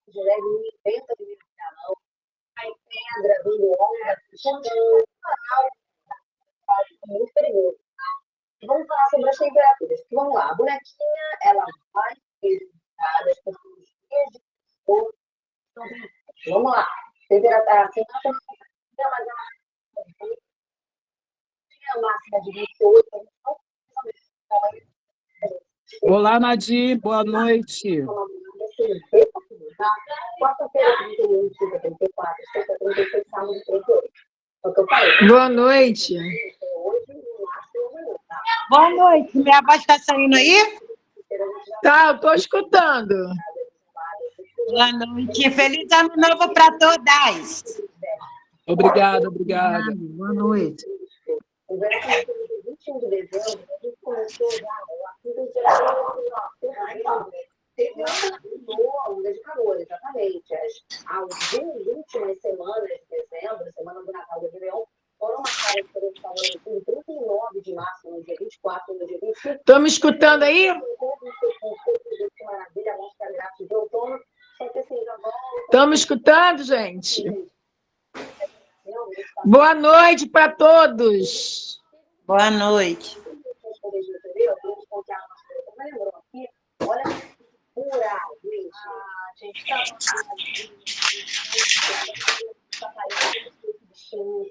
de leve não inventa de virar, não. Aí pedra, vindo onda, continua muito perigoso. Vamos falar sobre as temperaturas. Vamos lá, a bonequinha, ela vai ser das dias de cor. Vamos lá. Temperatura, a máxima de 28. Olá, Nadir, boa noite. Quarta-feira, 31, quinta, 34, sexta, 36, sábado, 38. É o que eu falei. Boa noite. Boa noite. Minha voz está saindo aí? Tá, eu tô escutando. Boa noite. Feliz ano novo para todas. Obrigado, obrigada. Boa noite. O verão de 21 de dezembro, a gente começou já a teve uma onda de calor, exatamente. As duas últimas semanas de dezembro, semana do Natal do Réveillon, foram marcadas por esse calor em 39 de março, no dia 24, no dia 25. Estão me escutando aí? Estão me escutando, gente? Boa noite para todos. Boa noite. Olha pura, gente.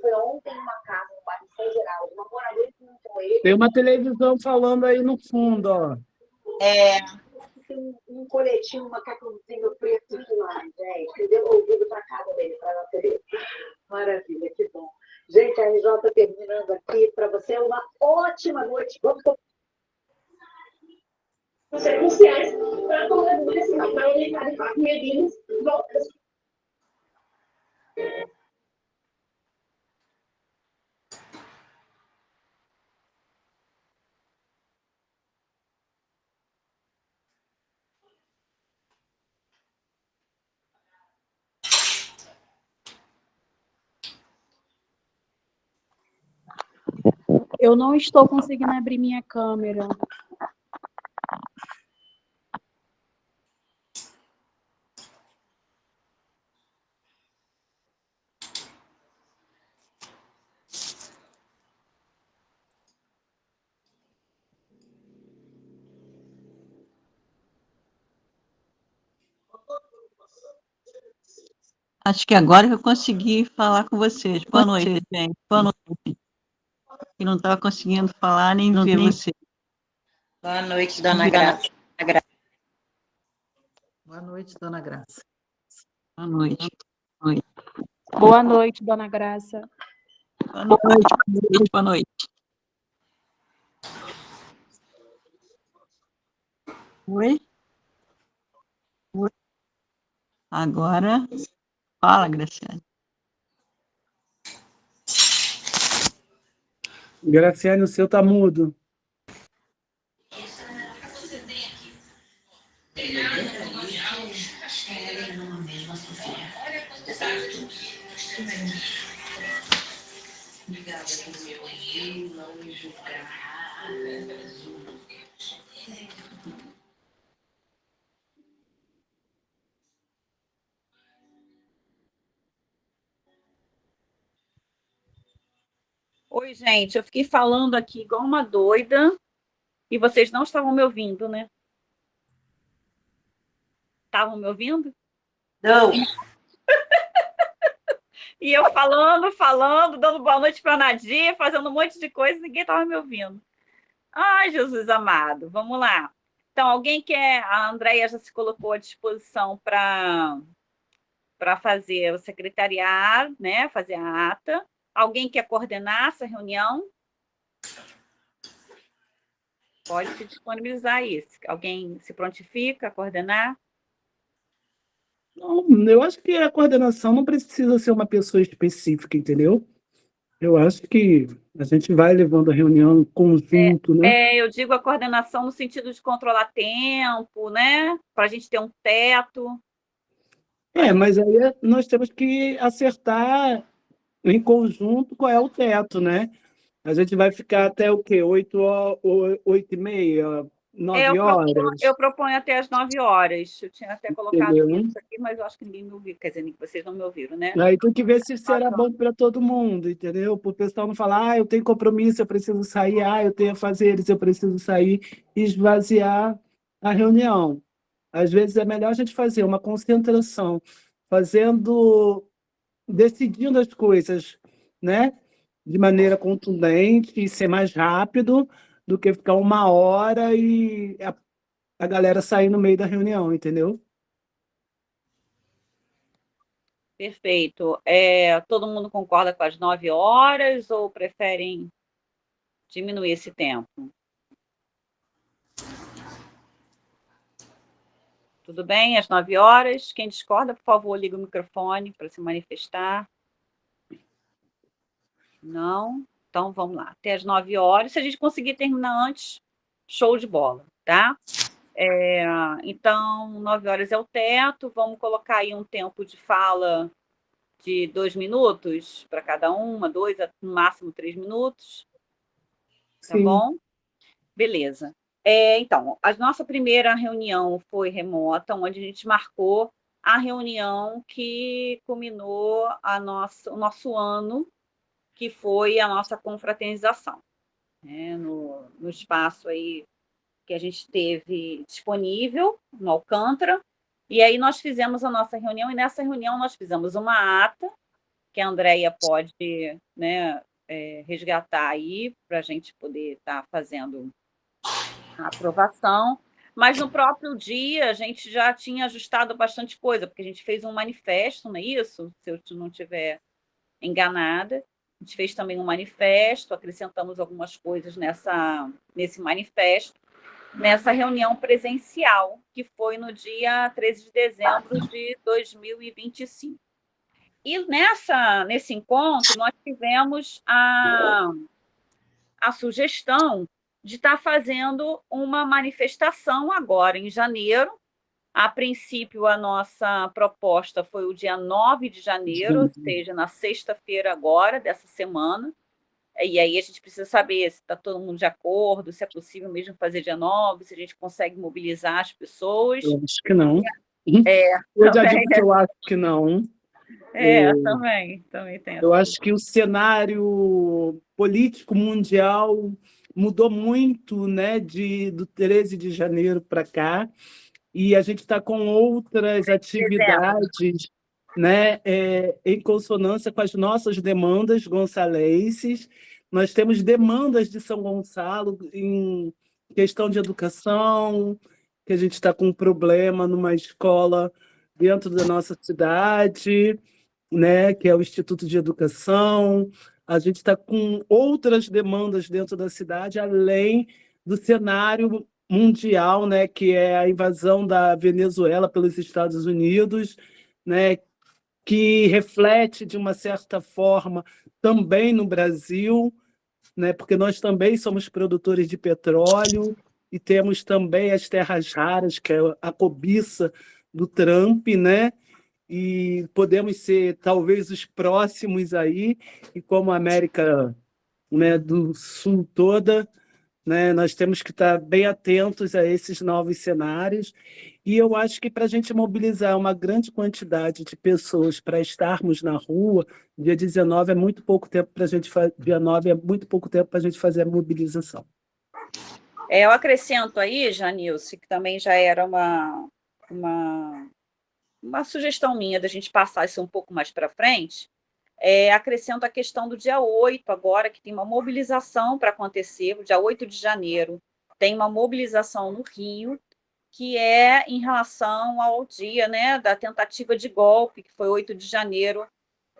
Foi ontem uma casa no bairro São Geraldo, uma moradora que encontrou ele. Tem uma televisão falando aí no fundo, ó. Tem um coletinho, um macacãozinho preto demais, gente. Que devolvido para casa dele, para a natureza. Maravilha, que bom. Gente, a RJ terminando aqui. Para você, uma ótima noite. Vamos circunstâncias para todas as para orientar de fato medidas voltas. Eu não estou conseguindo abrir minha câmera. Acho que agora que eu consegui falar com vocês. Boa noite, gente. Boa noite. Eu não estava conseguindo falar nem ver vocês. Boa noite, dona Graça. Boa noite, dona Graça. Boa noite. Boa noite, dona Graça. Boa noite. Boa noite. Oi? Agora, fala, Graciane. Graciane, o seu tá mudo. Oi, gente, eu fiquei falando aqui igual uma doida e vocês não estavam me ouvindo, né? Estavam me ouvindo? Não. E eu falando, dando boa noite para a Nadia, fazendo um monte de coisa, ninguém estava me ouvindo. Ai, Jesus amado, vamos lá. Então, alguém quer... A Andréia já se colocou à disposição para fazer o secretariado, né? Fazer a ata. Alguém quer coordenar essa reunião? Pode se disponibilizar aí. Alguém se prontifica a coordenar? Não, eu acho que a coordenação não precisa ser uma pessoa específica, entendeu? Eu acho que a gente vai levando a reunião em conjunto, né? Eu digo a coordenação no sentido de controlar tempo, né? Para a gente ter um teto. Mas aí nós temos que acertar em conjunto qual é o teto, né? A gente vai ficar até o quê? 8h, 8h30? 9 horas, Eu proponho até às 9 horas. Eu tinha até colocado entendeu? isso aqui, mas eu acho que ninguém me ouviu. Quer dizer, vocês não me ouviram, né? Aí tem que ver se será bom para todo mundo, entendeu? Para o pessoal não falar, eu tenho compromisso, eu preciso sair, eu tenho afazeres, eu preciso sair, e esvaziar a reunião. Às vezes é melhor a gente fazer uma concentração, decidindo as coisas, né? De maneira contundente e ser mais rápido do que ficar 1 hora e a galera sair no meio da reunião, entendeu? Perfeito. Todo mundo concorda com as 9 horas ou preferem diminuir esse tempo? Tudo bem, às 9 horas. Quem discorda, por favor, liga o microfone para se manifestar. Não? Então, vamos lá. Até às 9 horas. Se a gente conseguir terminar antes, show de bola, tá? Então, 9 horas é o teto. Vamos colocar aí um tempo de fala de 2 minutos para cada uma, 2, no máximo 3 minutos. Tá Sim. bom? Beleza. Então, a nossa primeira reunião foi remota, onde a gente marcou a reunião que culminou o nosso ano, que foi a nossa confraternização, né? No espaço aí que a gente teve disponível, no Alcântara, e aí nós fizemos a nossa reunião, e nessa reunião nós fizemos uma ata, que a Andréia pode, né, resgatar aí, para a gente poder estar fazendo a aprovação, mas no próprio dia a gente já tinha ajustado bastante coisa, porque a gente fez um manifesto, não é isso? Se eu não estiver enganada, a gente fez também um manifesto, acrescentamos algumas coisas nesse manifesto, nessa reunião presencial, que foi no dia 13 de dezembro de 2025. E nesse encontro, nós tivemos a sugestão de estar fazendo uma manifestação agora, em janeiro. A princípio, a nossa proposta foi o dia 9 de janeiro, ou seja, na sexta-feira agora, dessa semana. E aí a gente precisa saber se está todo mundo de acordo, se é possível mesmo fazer dia 9, se a gente consegue mobilizar as pessoas. Eu acho que não. Eu já digo que eu acho que não. Também tem Eu acho que o cenário político mundial mudou muito, né, do 13 de janeiro para cá, e a gente está com outras atividades, né, em consonância com as nossas demandas gonçalenses. Nós temos demandas de São Gonçalo em questão de educação, que a gente está com um problema numa escola dentro da nossa cidade, né, que é o Instituto de Educação. A gente está com outras demandas dentro da cidade, além do cenário mundial, né, que é a invasão da Venezuela pelos Estados Unidos, né, que reflete, de uma certa forma, também no Brasil, né, porque nós também somos produtores de petróleo e temos também as terras raras, que é a cobiça do Trump, né? E podemos ser talvez os próximos aí, e como a América, né, do Sul toda, né, nós temos que estar bem atentos a esses novos cenários, e eu acho que para a gente mobilizar uma grande quantidade de pessoas para estarmos na rua, dia 19 é muito pouco tempo para a gente dia 9 é muito pouco tempo para a gente fazer a mobilização. Eu acrescento aí, Janilce, que também já era uma sugestão minha da gente passar isso um pouco mais para frente, acrescento a questão do dia 8 agora, que tem uma mobilização para acontecer, o dia 8 de janeiro tem uma mobilização no Rio, que é em relação ao dia, né, da tentativa de golpe, que foi 8 de janeiro,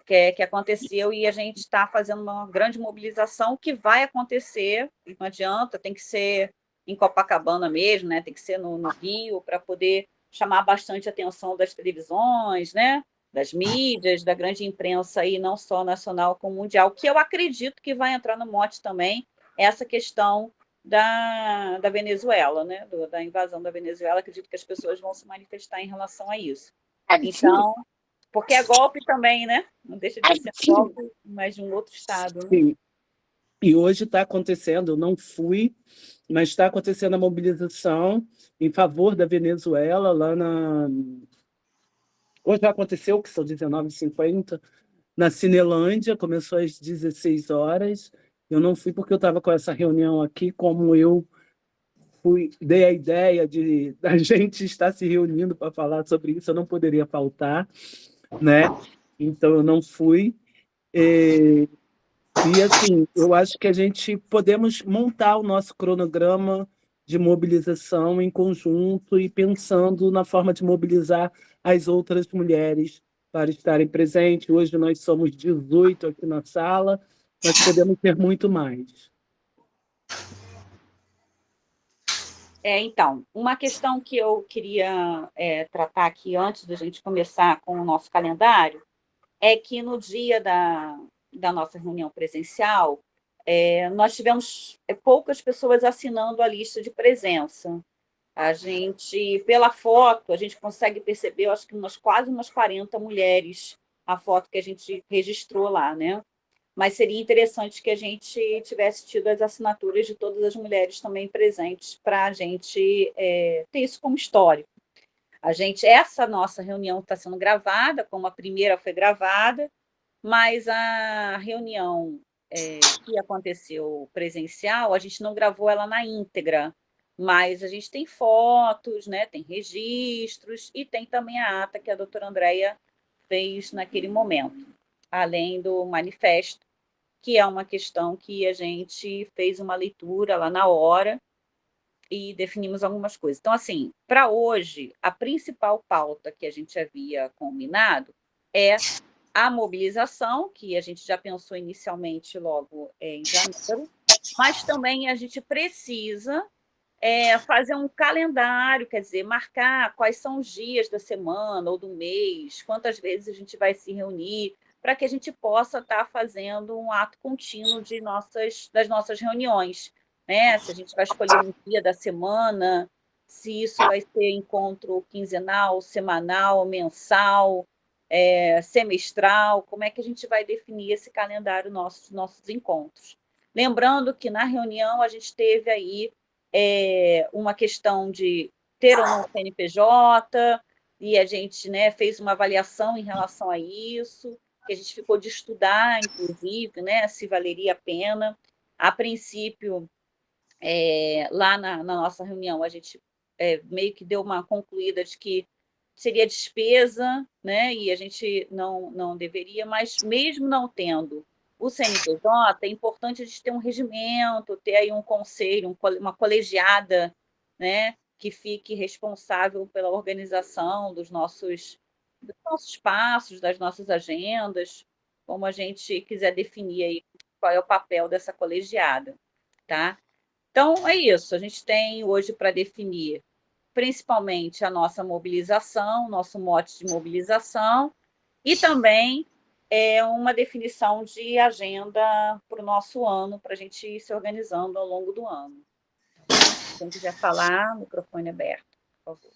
que aconteceu, e a gente está fazendo uma grande mobilização que vai acontecer, não adianta, tem que ser em Copacabana mesmo, né, tem que ser no Rio, para poder chamar bastante a atenção das televisões, né, das mídias, da grande imprensa, aí, não só nacional como mundial, que eu acredito que vai entrar no mote também essa questão da Venezuela, né, da invasão da Venezuela. Acredito que as pessoas vão se manifestar em relação a isso. Então, porque é golpe também, né? Não deixa de ser golpe, mas de um outro estado. Né? Sim. E hoje está acontecendo, eu não fui, mas está acontecendo a mobilização em favor da Venezuela, lá na... Hoje já aconteceu, que são 19h50, na Cinelândia, começou às 16 horas. Eu não fui porque eu estava com essa reunião aqui, como eu dei a ideia de a gente estar se reunindo para falar sobre isso, eu não poderia faltar, né? Então, eu não fui. E assim, eu acho que a gente podemos montar o nosso cronograma de mobilização em conjunto e pensando na forma de mobilizar as outras mulheres para estarem presentes. Hoje nós somos 18 aqui na sala, mas podemos ter muito mais. Então, uma questão que eu queria tratar aqui antes da gente começar com o nosso calendário é que no dia da nossa reunião presencial, nós tivemos poucas pessoas assinando a lista de presença. A gente, pela foto, a gente consegue perceber, eu acho que quase umas 40 mulheres, a foto que a gente registrou lá, né? Mas seria interessante que a gente tivesse tido as assinaturas de todas as mulheres também presentes para a gente ter isso como histórico. Essa nossa reunião está sendo gravada, como a primeira foi gravada, mas a reunião que aconteceu presencial, a gente não gravou ela na íntegra, mas a gente tem fotos, né, tem registros e tem também a ata que a doutora Andréia fez naquele momento, além do manifesto, que é uma questão que a gente fez uma leitura lá na hora e definimos algumas coisas. Então, assim, para hoje, a principal pauta que a gente havia combinado é a mobilização, que a gente já pensou inicialmente logo em janeiro, mas também a gente precisa fazer um calendário, quer dizer, marcar quais são os dias da semana ou do mês, quantas vezes a gente vai se reunir, para que a gente possa estar fazendo um ato contínuo das nossas reuniões, né? Se a gente vai escolher um dia da semana, se isso vai ser encontro quinzenal, semanal, mensal, semestral, como é que a gente vai definir esse calendário nossos encontros. Lembrando que na reunião a gente teve aí uma questão de ter ou não CNPJ, e a gente, né, fez uma avaliação em relação a isso, que a gente ficou de estudar, inclusive, né, se valeria a pena. A princípio, lá na nossa reunião, a gente meio que deu uma concluída de que seria despesa, né, e a gente não deveria, mas mesmo não tendo o CNPJ, é importante a gente ter um regimento, ter aí um conselho, uma colegiada, né, que fique responsável pela organização dos nossos passos, das nossas agendas, como a gente quiser definir aí qual é o papel dessa colegiada, tá? Então, é isso. A gente tem hoje para definir principalmente a nossa mobilização, nosso mote de mobilização, e também uma definição de agenda para o nosso ano, para a gente ir se organizando ao longo do ano. Quem quiser falar, microfone aberto, por favor.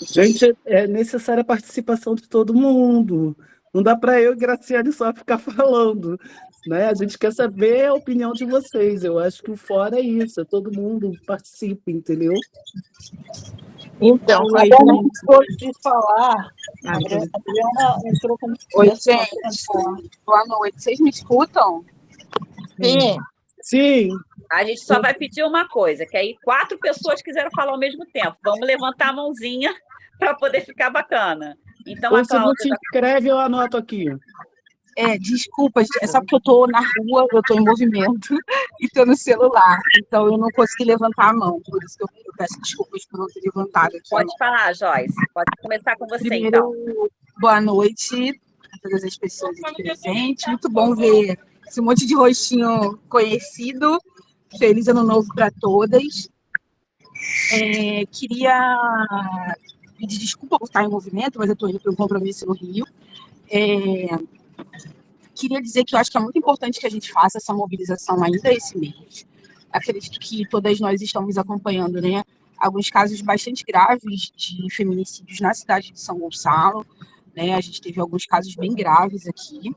Gente, é necessária a participação de todo mundo. Não dá para eu e Graciane só ficar falando, né? A gente quer saber a opinião de vocês. Eu acho que o fora é isso, todo mundo participa, entendeu? Então, Oi, até gente. depois de falar, a Adriana entrou como... Oi, gente. Boa noite. Vocês me escutam? Sim. Sim. A gente só vai pedir uma coisa, que aí 4 pessoas quiseram falar ao mesmo tempo. Vamos levantar a mãozinha para poder ficar bacana. Então, Ou se não se inscreve, eu anoto aqui. Desculpa, é só porque eu estou na rua, eu estou em movimento e estou no celular. Então, eu não consegui levantar a mão. Por isso que eu peço desculpas por não ter levantado aqui. Pode falar, Joyce. Pode começar com você, Primeiro, então. boa noite a todas as pessoas aqui presentes. Muito bom ver esse monte de rostinho conhecido. Feliz Ano Novo para todas. Queria pedir desculpa por estar em movimento, mas eu estou indo para um compromisso no Rio. Queria dizer que eu acho que é muito importante que a gente faça essa mobilização ainda esse mês. Acredito que todas nós estamos acompanhando, né, alguns casos bastante graves de feminicídios na cidade de São Gonçalo, né? A gente teve alguns casos bem graves aqui.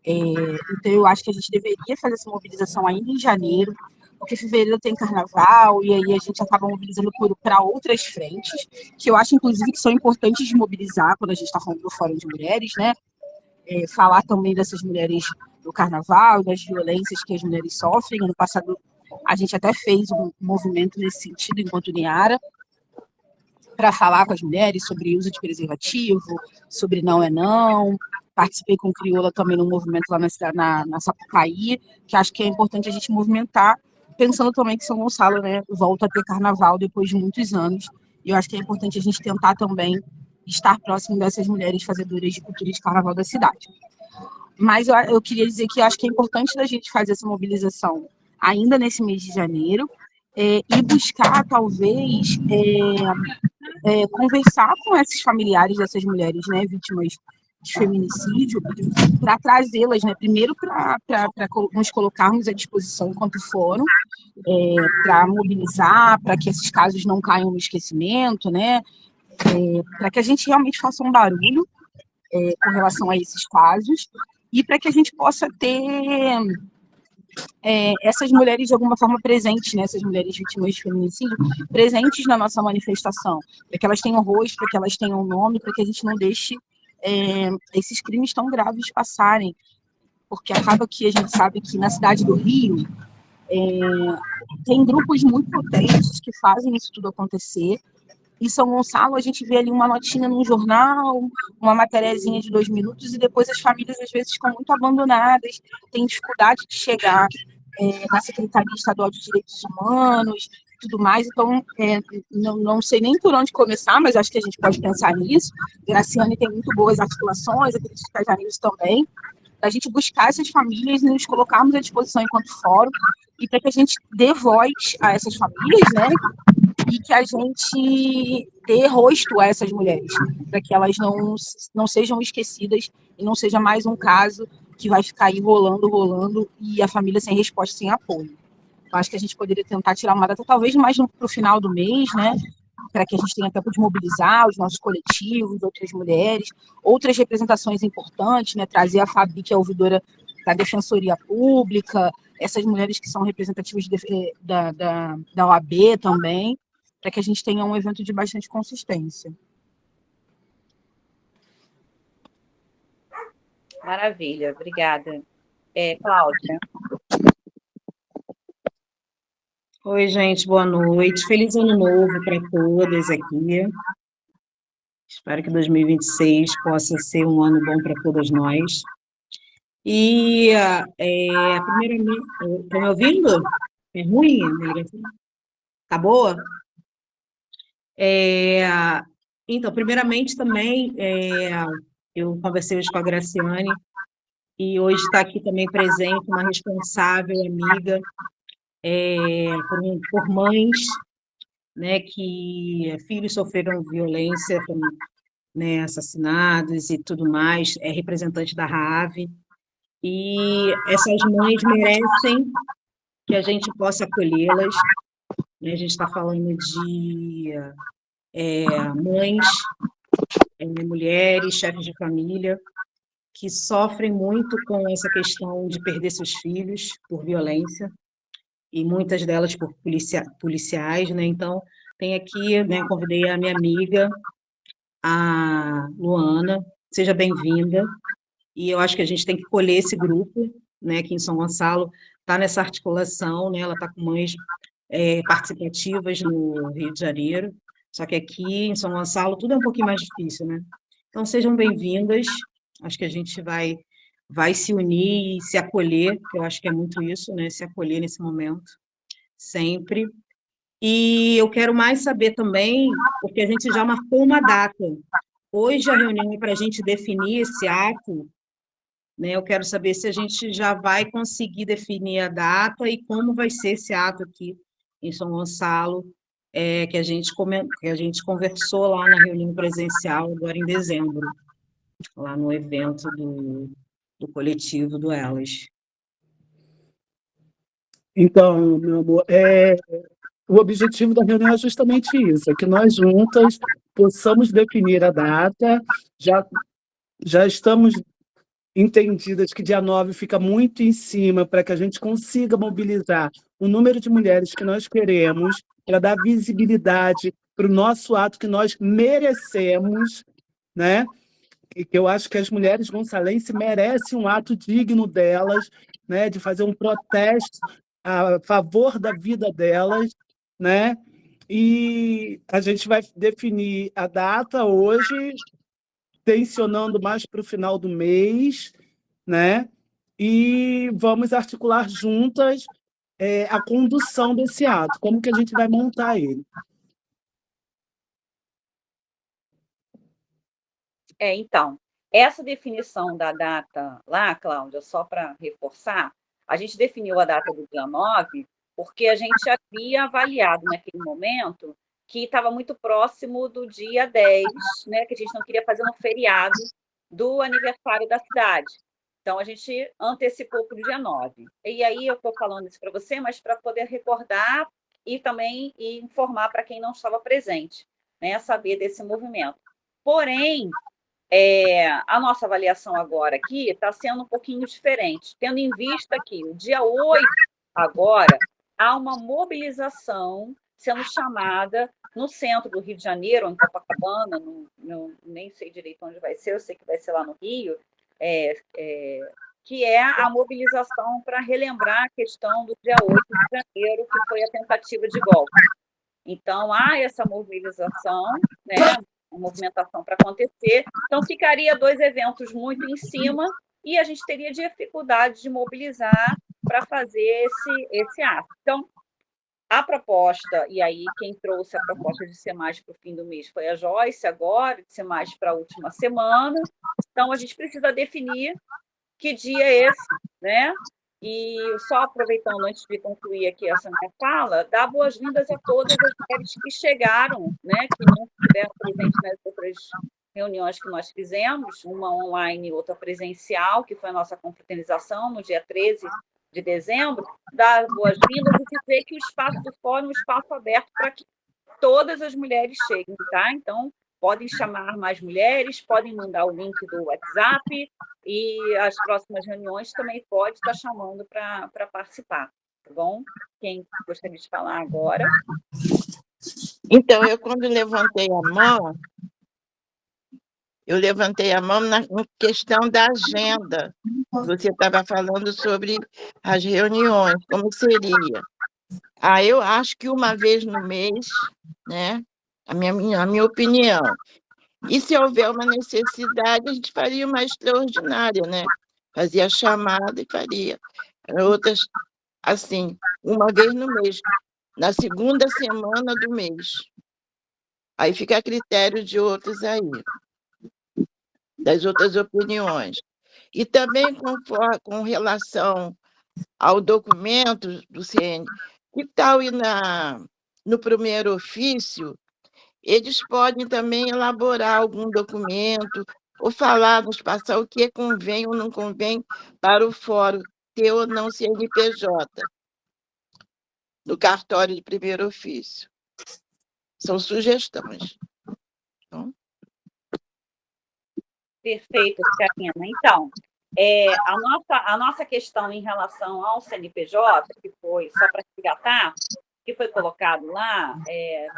Então, eu acho que a gente deveria fazer essa mobilização ainda em janeiro, porque fevereiro tem carnaval, e aí a gente acaba mobilizando para outras frentes, que eu acho, inclusive, que são importantes de mobilizar quando a gente está falando do Fórum de Mulheres, né? Falar também dessas mulheres do carnaval, das violências que as mulheres sofrem. Ano passado, a gente até fez um movimento nesse sentido, enquanto Niara, para falar com as mulheres sobre uso de preservativo, sobre não é não. Participei com Crioula também num movimento lá na Sapucaí, que acho que é importante a gente movimentar, pensando também que São Gonçalo, né, volta a ter carnaval depois de muitos anos, e eu acho que é importante a gente tentar também estar próximo dessas mulheres fazedoras de cultura de carnaval da cidade. Mas eu queria dizer que eu acho que é importante da gente fazer essa mobilização ainda nesse mês de janeiro, e buscar, talvez, conversar com esses familiares dessas mulheres, né, vítimas de feminicídio, para trazê-las, né, primeiro para nos colocarmos à disposição enquanto fórum, para mobilizar, para que esses casos não caiam no esquecimento, né, para que a gente realmente faça um barulho com relação a esses casos, e para que a gente possa ter essas mulheres de alguma forma presentes, né, essas mulheres vítimas de feminicídio, presentes na nossa manifestação, para que elas tenham rosto, para que elas tenham nome, para que a gente não deixe esses crimes tão graves passarem, porque acaba que a gente sabe que na cidade do Rio tem grupos muito potentes que fazem isso tudo acontecer. Em São Gonçalo, a gente vê ali uma notinha num jornal, uma matériazinha de 2 minutos, e depois as famílias, às vezes, ficam muito abandonadas, têm dificuldade de chegar na Secretaria Estadual de Direitos Humanos, tudo mais. Então, não sei nem por onde começar, mas acho que a gente pode pensar nisso. Graciane tem muito boas articulações, acredito que a Janice também, da gente buscar essas famílias e nos colocarmos à disposição enquanto fórum, e para que a gente dê voz a essas famílias, né? E que a gente dê rosto a essas mulheres, para que elas não sejam esquecidas e não seja mais um caso que vai ficar aí rolando, e a família sem resposta, sem apoio. Eu acho que a gente poderia tentar tirar uma data, talvez mais para o final do mês, né? Para que a gente tenha tempo de mobilizar os nossos coletivos, outras mulheres, outras representações importantes, né? Trazer a Fabi, que é ouvidora da Defensoria Pública, essas mulheres que são representativas da OAB também, para que a gente tenha um evento de bastante consistência. Maravilha, obrigada. Cláudia. Oi, gente, boa noite. Feliz ano novo para todas aqui. Espero que 2026 possa ser um ano bom para todas nós. E, primeiramente, estão me ouvindo? É ruim a minha ligação? Tá boa? Então, primeiramente também, eu conversei hoje com a Graciane, e hoje está aqui também presente uma responsável, amiga, por mães, né, que filhos sofreram violência, foram, né, assassinados e tudo mais, é representante da RAV, e essas mães merecem que a gente possa acolhê-las, né? A gente está falando de mães, mulheres, chefes de família, que sofrem muito com essa questão de perder seus filhos por violência, e muitas delas por policiais, né? Então, tem aqui, né, convidei a minha amiga, a Luana, seja bem-vinda, e eu acho que a gente tem que colher esse grupo, né, aqui em São Gonçalo, está nessa articulação, né, ela está com mães participativas no Rio de Janeiro, só que aqui em São Gonçalo tudo é um pouquinho mais difícil, né? Então, sejam bem-vindas, acho que a gente vai se unir e se acolher, que eu acho que é muito isso, né, se acolher nesse momento, sempre. E eu quero mais saber também, porque a gente já marcou uma data. Hoje a reunião é para a gente definir esse ato, né? Eu quero saber se a gente já vai conseguir definir a data e como vai ser esse ato aqui em São Gonçalo, que a gente conversou lá na reunião presencial, agora em dezembro, lá no evento do coletivo do Elas. Então, meu amor, o objetivo da reunião é justamente isso, é que nós juntas possamos definir a data, já estamos entendidas que dia 9 fica muito em cima para que a gente consiga mobilizar o número de mulheres que nós queremos, para dar visibilidade para o nosso ato que nós merecemos, né? E que eu acho que as mulheres gonçalenses merecem um ato digno delas, né? De fazer um protesto a favor da vida delas, né? E a gente vai definir a data hoje, tensionando mais para o final do mês, né? E vamos articular juntas a condução desse ato, como que a gente vai montar ele. Então, essa definição da data lá, Cláudia, só para reforçar, a gente definiu a data do dia 9 porque a gente havia avaliado naquele momento que estava muito próximo do dia 10, né, que a gente não queria fazer um feriado do aniversário da cidade. Então, a gente antecipou para o dia 9. E aí eu estou falando isso para você, mas para poder recordar e também informar para quem não estava presente, né, saber desse movimento. Porém, a nossa avaliação agora aqui está sendo um pouquinho diferente, tendo em vista que o dia 8, agora, há uma mobilização sendo chamada no centro do Rio de Janeiro, em Copacabana, nem sei direito onde vai ser, eu sei que vai ser lá no Rio, que é a mobilização para relembrar a questão do dia 8 de janeiro, que foi a tentativa de golpe. Então, há essa mobilização, né, uma movimentação para acontecer. Então, ficaria 2 eventos muito em cima e a gente teria dificuldade de mobilizar para fazer esse ato. Então, a proposta, e aí quem trouxe a proposta de ser mais para o fim do mês foi a Joyce agora, de ser mais para a última semana. Então, a gente precisa definir que dia é esse, né? E só aproveitando, antes de concluir aqui essa minha fala, dar boas-vindas a todas as mulheres que chegaram, né? Que não estiveram presentes nas outras reuniões que nós fizemos, uma online e outra presencial, que foi a nossa confraternização no dia 13 de dezembro, dar boas-vindas e dizer que o espaço do fórum é um espaço aberto para que todas as mulheres cheguem, tá? Então, podem chamar mais mulheres, podem mandar o link do WhatsApp e as próximas reuniões também pode estar chamando para participar, tá bom? Quem gostaria de falar agora? Então, quando levantei a mão na questão da agenda. Você estava falando sobre as reuniões, como seria. Eu acho que uma vez no mês, né? A minha opinião. E se houver uma necessidade, a gente faria uma extraordinária, né? Fazia a chamada e faria. Outras, assim, uma vez no mês, na segunda semana do mês. Aí fica a critério de outros aí, das outras opiniões. E também com relação ao documento do CN, que tal ir no primeiro ofício, eles podem também elaborar algum documento ou falar, nos passar o que convém ou não convém para o fórum ter ou não CNPJ no cartório de primeiro ofício. São sugestões. Então... Perfeito, Karina. Então, a nossa questão em relação ao CNPJ, que foi, só para resgatar, que foi colocado lá,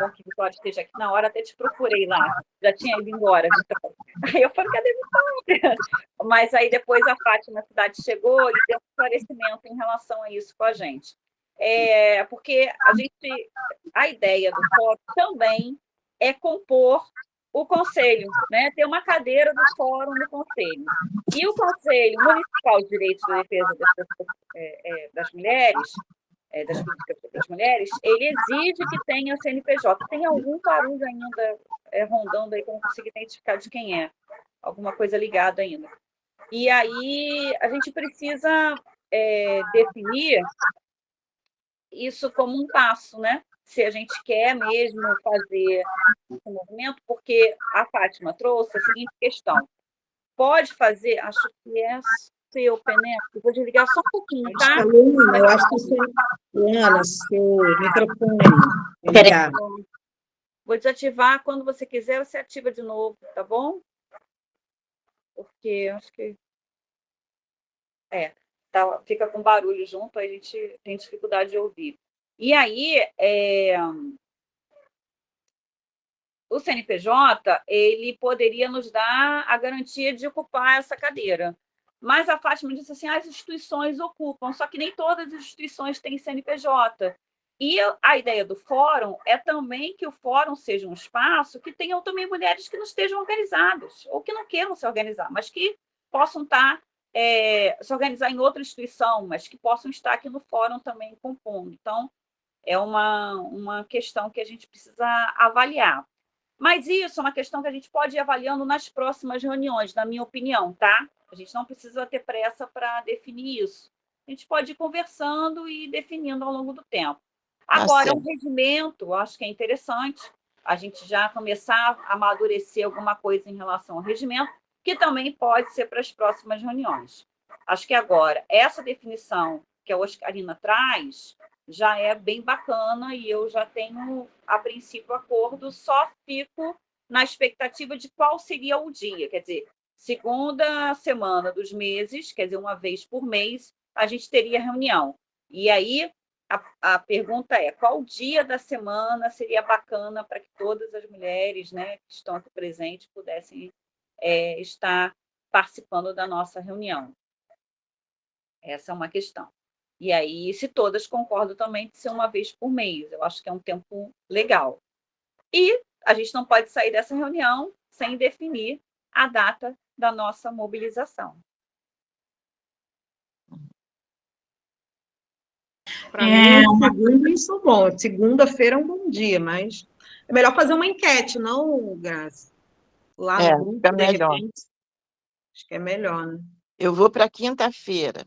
bom que Vitória esteja aqui na hora, até te procurei lá, já tinha ido embora, Vitória. Aí eu falei, cadê Vitória? Mas aí depois a Fátima na cidade chegou e deu um esclarecimento em relação a isso com a gente. Porque a ideia do fórum também é compor o conselho, né? Ter uma cadeira do fórum no conselho. E o Conselho Municipal de Direitos de Defesa das Mulheres, das políticas das mulheres, ele exige que tenha CNPJ. Tem algum barulho ainda rondando aí que eu não consigo identificar de quem é. Alguma coisa ligada ainda. E aí a gente precisa definir isso como um passo, né? Se a gente quer mesmo fazer esse movimento, porque a Fátima trouxe a seguinte questão. Pode fazer, acho que seu, Penélope. Vou desligar só um pouquinho, Acho tá? que a Luana, eu acho que Luana, seu microfone aí. Tá. Vou desativar. Quando você quiser, você ativa de novo, tá bom? Porque acho que... fica com barulho junto, aí a gente tem dificuldade de ouvir. E aí, o CNPJ, ele poderia nos dar a garantia de ocupar essa cadeira. Mas a Fátima disse assim, as instituições ocupam, só que nem todas as instituições têm CNPJ. E a ideia do fórum é também que o fórum seja um espaço que tenham também mulheres que não estejam organizadas, ou que não queiram se organizar, mas que possam se organizar em outra instituição, mas que possam estar aqui no fórum também compondo. Então, é uma questão que a gente precisa avaliar. Mas isso é uma questão que a gente pode ir avaliando nas próximas reuniões, na minha opinião, tá? A gente não precisa ter pressa para definir isso. A gente pode ir conversando e definindo ao longo do tempo. Agora, o regimento, acho que é interessante a gente já começar a amadurecer alguma coisa em relação ao regimento, que também pode ser para as próximas reuniões. Acho que agora, essa definição que a Oscarina traz já é bem bacana e eu já tenho, a princípio, acordo, só fico na expectativa de qual seria o dia. Quer dizer, segunda semana dos meses, quer dizer, uma vez por mês, a gente teria reunião. E aí, a pergunta é, qual dia da semana seria bacana para que todas as mulheres, né, que estão aqui presentes pudessem estar participando da nossa reunião? Essa é uma questão. E aí, se todas concordam também de ser uma vez por mês, eu acho que é um tempo legal. E a gente não pode sair dessa reunião sem definir a data da nossa mobilização. Para mim, segunda isso é bom. Segunda-feira é um bom dia, mas é melhor fazer uma enquete, não, Graça? Lá no grupo, fica de melhor. repente. Acho que é melhor, né? Eu vou para quinta-feira.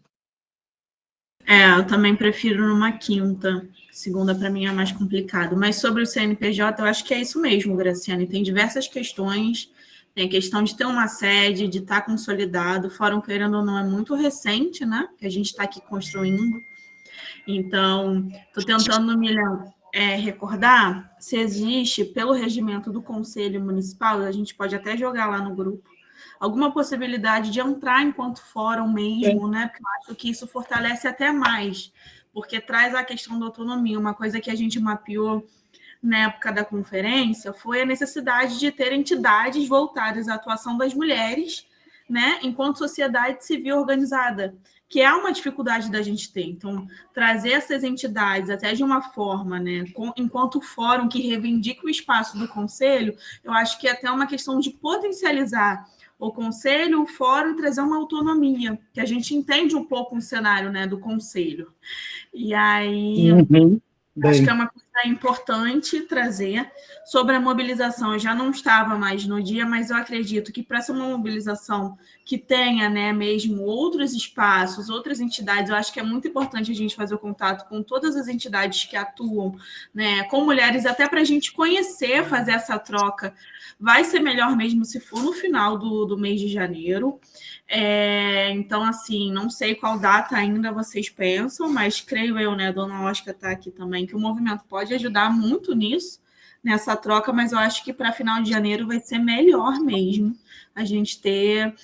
Eu também prefiro numa quinta. Segunda, para mim, é mais complicado. Mas sobre o CNPJ, eu acho que é isso mesmo, Graciane. Tem diversas questões. Tem a questão de ter uma sede, de estar consolidado. O Fórum, querendo ou não, é muito recente, né? Que a gente está aqui construindo. Então, estou tentando me recordar se existe, pelo regimento do Conselho Municipal, a gente pode até jogar lá no grupo, alguma possibilidade de entrar enquanto fórum mesmo, né? Porque eu acho que isso fortalece até mais, porque traz a questão da autonomia. Uma coisa que a gente mapeou na época da conferência foi a necessidade de ter entidades voltadas à atuação das mulheres, né, enquanto sociedade civil organizada, que é uma dificuldade da gente ter. Então, trazer essas entidades até de uma forma, né, enquanto fórum que reivindica o espaço do Conselho, eu acho que é até uma questão de potencializar o Conselho, o fórum, e trazer uma autonomia, que a gente entende um pouco o cenário, né, do Conselho. E aí... Acho que é uma coisa importante trazer. Sobre a mobilização, eu já não estava mais no dia, mas eu acredito que para ser uma mobilização que tenha, né, mesmo outros espaços, outras entidades, eu acho que é muito importante a gente fazer o contato com todas as entidades que atuam, né, com mulheres, até para a gente conhecer, fazer essa troca. Vai ser melhor mesmo se for no final do mês de janeiro. Então, assim, não sei qual data ainda vocês pensam, mas creio eu, né, a dona Oscar está aqui também, que o movimento pode ajudar muito nisso, nessa troca, mas eu acho que para final de janeiro vai ser melhor mesmo a gente ter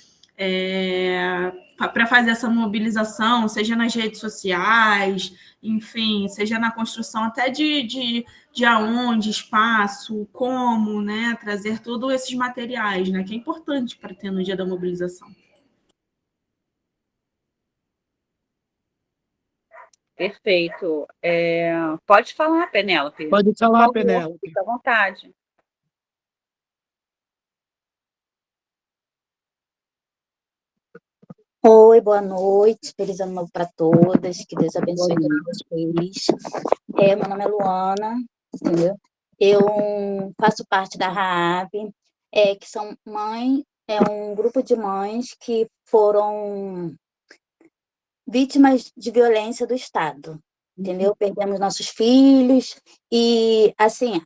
para fazer essa mobilização, seja nas redes sociais, enfim, seja na construção até de aonde, espaço, como, né, trazer todos esses materiais, né, que é importante para ter no dia da mobilização. Perfeito. Pode falar, Penélope. Pode falar, Penélope. Fica à vontade. Oi, boa noite. Feliz ano novo para todas. Que Deus abençoe todos vocês. Meu nome é Luana, entendeu? Eu faço parte da RAAB, que são mães, um grupo de mães que foram vítimas de violência do Estado, entendeu? Perdemos nossos filhos e, assim,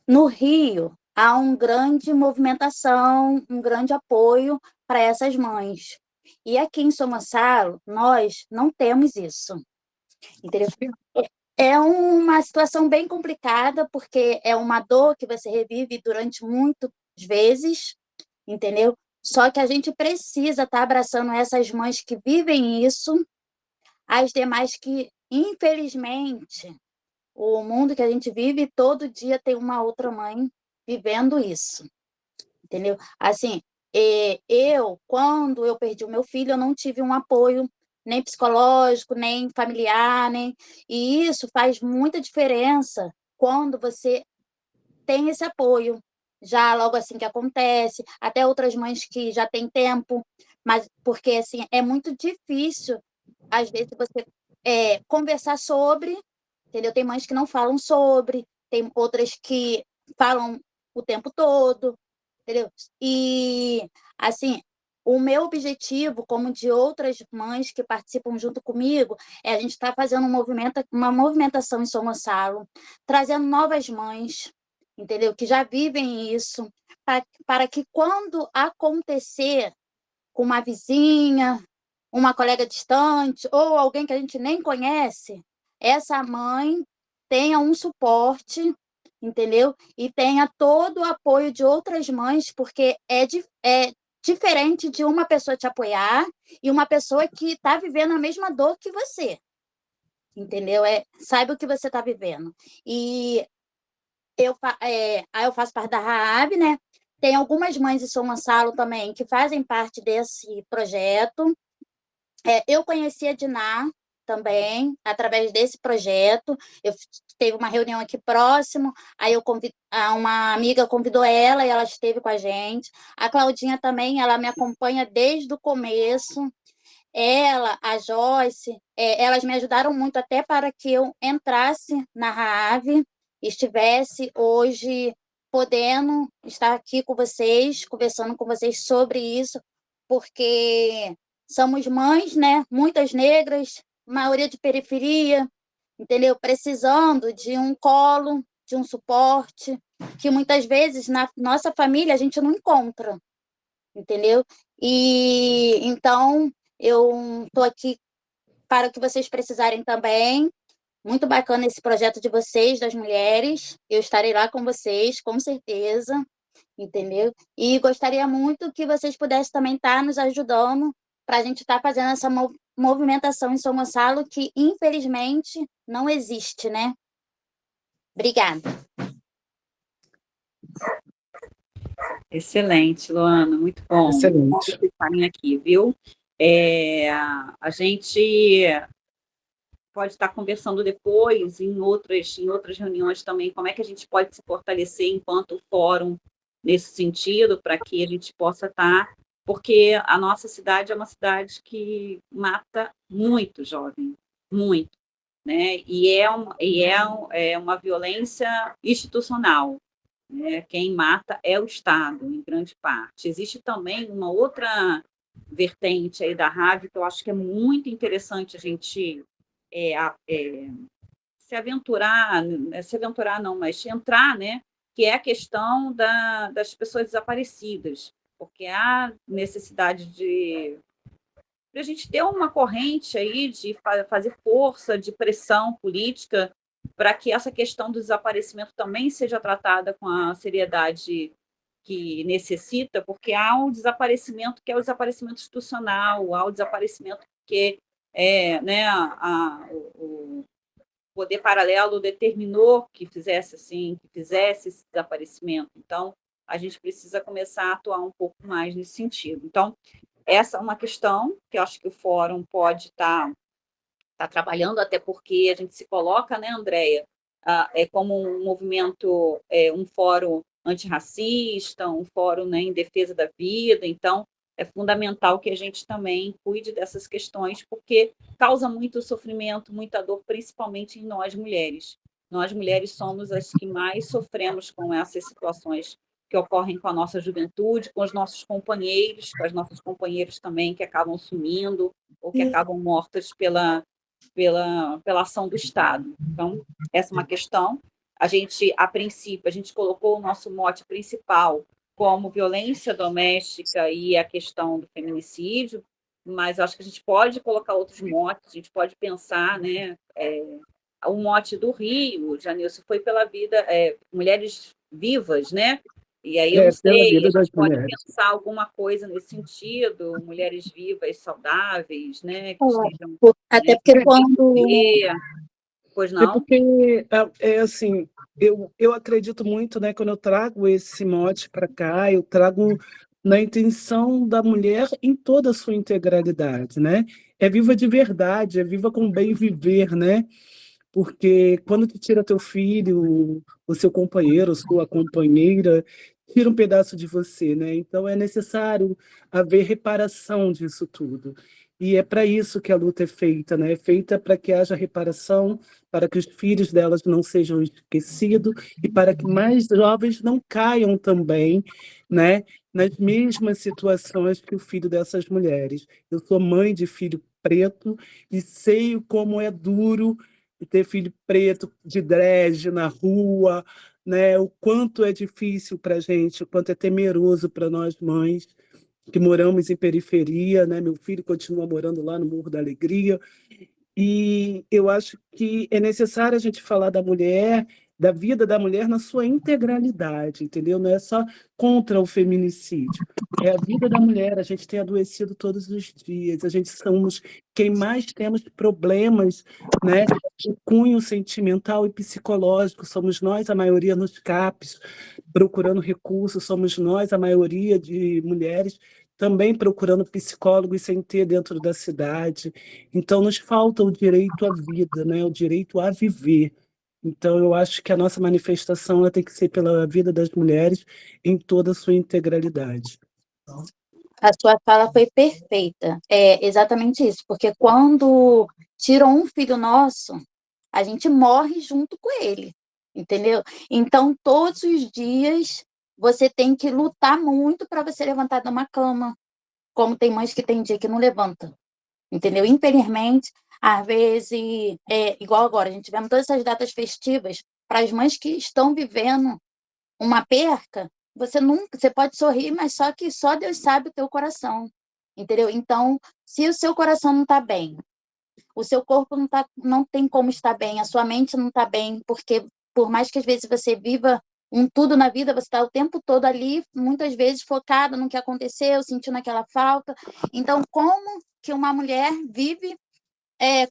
no Rio há uma grande movimentação, um grande apoio para essas mães. E aqui em São Gonçalo, nós não temos isso, entendeu? É uma situação bem complicada, porque é uma dor que você revive durante muitas vezes, entendeu? Só que a gente precisa estar abraçando essas mães que vivem isso, as demais que, infelizmente, o mundo que a gente vive, todo dia tem uma outra mãe vivendo isso, entendeu? Assim, quando eu perdi o meu filho, eu não tive um apoio nem psicológico, nem familiar, e isso faz muita diferença quando você tem esse apoio, já logo assim que acontece, até outras mães que já têm tempo, mas porque assim é muito difícil, às vezes, você conversar sobre, entendeu? Tem mães que não falam sobre, tem outras que falam o tempo todo, entendeu? E, assim, o meu objetivo, como de outras mães que participam junto comigo, é a gente estar fazendo uma movimentação em São Gonçalo, trazendo novas mães, entendeu? Que já vivem isso, para que quando acontecer com uma vizinha, uma colega distante ou alguém que a gente nem conhece, essa mãe tenha um suporte, entendeu? E tenha todo o apoio de outras mães, porque é diferente de uma pessoa te apoiar e uma pessoa que está vivendo a mesma dor que você, entendeu? Sabe o que você está vivendo. E aí eu faço parte da RAAB, né? Tem algumas mães em São Gonçalo também que fazem parte desse projeto. Eu conheci a Diná também, através desse projeto. Eu teve uma reunião aqui próximo, aí uma amiga convidou ela e ela esteve com a gente. A Claudinha também, ela me acompanha desde o começo. Ela, a Joyce, elas me ajudaram muito até para que eu entrasse na RAAV, estivesse hoje podendo estar aqui com vocês, conversando com vocês sobre isso, porque somos mães, né? Muitas negras, maioria de periferia, entendeu? Precisando de um colo, de um suporte, que muitas vezes na nossa família a gente não encontra, entendeu? E então eu estou aqui para o que vocês precisarem também. Muito bacana esse projeto de vocês, das mulheres. Eu estarei lá com vocês, com certeza, entendeu? E gostaria muito que vocês pudessem também estar nos ajudando para a gente estar fazendo essa movimentação em São Gonçalo, que infelizmente não existe, né? Obrigada. Excelente, Luana, muito bom. Excelente. Bom vocês estarem aqui, viu? A gente pode estar conversando depois, em outras reuniões também, como é que a gente pode se fortalecer enquanto fórum nesse sentido, para que a gente possa estar, porque a nossa cidade é uma cidade que mata muito jovem, muito, né? E é uma violência institucional, né? Quem mata é o Estado, em grande parte. Existe também uma outra vertente aí da RAV, que eu acho que é muito interessante a gente se aventurar não, mas entrar, né? Que é a questão das pessoas desaparecidas, porque há necessidade de a gente ter uma corrente aí de fazer força, de pressão política, para que essa questão do desaparecimento também seja tratada com a seriedade que necessita, porque há um desaparecimento que é o desaparecimento institucional, há o desaparecimento que né, o poder paralelo determinou que fizesse esse desaparecimento. Então, a gente precisa começar a atuar um pouco mais nesse sentido. Então, essa é uma questão que eu acho que o fórum pode estar trabalhando, até porque a gente se coloca, né, Andréia, como um movimento, um fórum antirracista, um fórum, né, em defesa da vida. Então, é fundamental que a gente também cuide dessas questões, porque causa muito sofrimento, muita dor, principalmente em nós mulheres. Nós mulheres somos as que mais sofremos com essas situações que ocorrem com a nossa juventude, com os nossos companheiros, com as nossas companheiras também que acabam sumindo ou que acabam mortas pela ação do Estado. Então, essa é uma questão. A princípio, a gente colocou o nosso mote principal como violência doméstica e a questão do feminicídio, mas acho que a gente pode colocar outros motes, a gente pode pensar, né? O mote do Rio, Janilson, foi pela vida, mulheres vivas, né? E aí eu não Pela sei, vida a das gente pode mulheres. pensar alguma coisa nesse sentido, mulheres vivas, saudáveis, né? Que estejam, Até né, porque com quando viver. Pois É não? porque, assim, eu acredito muito, né, quando eu trago esse mote para cá, eu trago na intenção da mulher em toda a sua integralidade, né? É viva de verdade, é viva com bem viver, né? Porque quando tu tira teu filho, o seu companheiro, sua companheira, tira um pedaço de você, né? Então é necessário haver reparação disso tudo. E é para isso que a luta é feita, né? É feita para que haja reparação, para que os filhos delas não sejam esquecidos e para que mais jovens não caiam também, né? Nas mesmas situações que o filho dessas mulheres. Eu sou mãe de filho preto e sei como é duro e ter filho preto de dread na rua, né? O quanto é difícil para a gente, o quanto é temeroso para nós mães que moramos em periferia, né? Meu filho continua morando lá no Morro da Alegria, e eu acho que é necessário a gente falar da mulher, da vida da mulher na sua integralidade, entendeu? Não é só contra o feminicídio. É a vida da mulher, a gente tem adoecido todos os dias, a gente somos quem mais temos problemas, né, de cunho sentimental e psicológico, somos nós, a maioria nos CAPs, procurando recursos, somos nós, a maioria de mulheres, também procurando psicólogos sem ter dentro da cidade. Então, nos falta o direito à vida, né? O direito a viver. Então, eu acho que a nossa manifestação ela tem que ser pela vida das mulheres em toda a sua integralidade. a sua fala foi perfeita, é exatamente isso, porque quando tiram um filho nosso, a gente morre junto com ele, entendeu? Então, todos os dias, você tem que lutar muito para você levantar de uma cama, como tem mães que tem dia que não levanta, entendeu? Infelizmente, às vezes, igual agora, a gente tivemos todas essas datas festivas para as mães que estão vivendo uma perca, você pode sorrir, mas só que só Deus sabe o teu coração, entendeu? Então, se o seu coração não está bem, o seu corpo não tem como estar bem, a sua mente não está bem, porque por mais que às vezes você viva tudo na vida, você está o tempo todo ali, muitas vezes focada no que aconteceu, sentindo aquela falta. Então, como que uma mulher vive,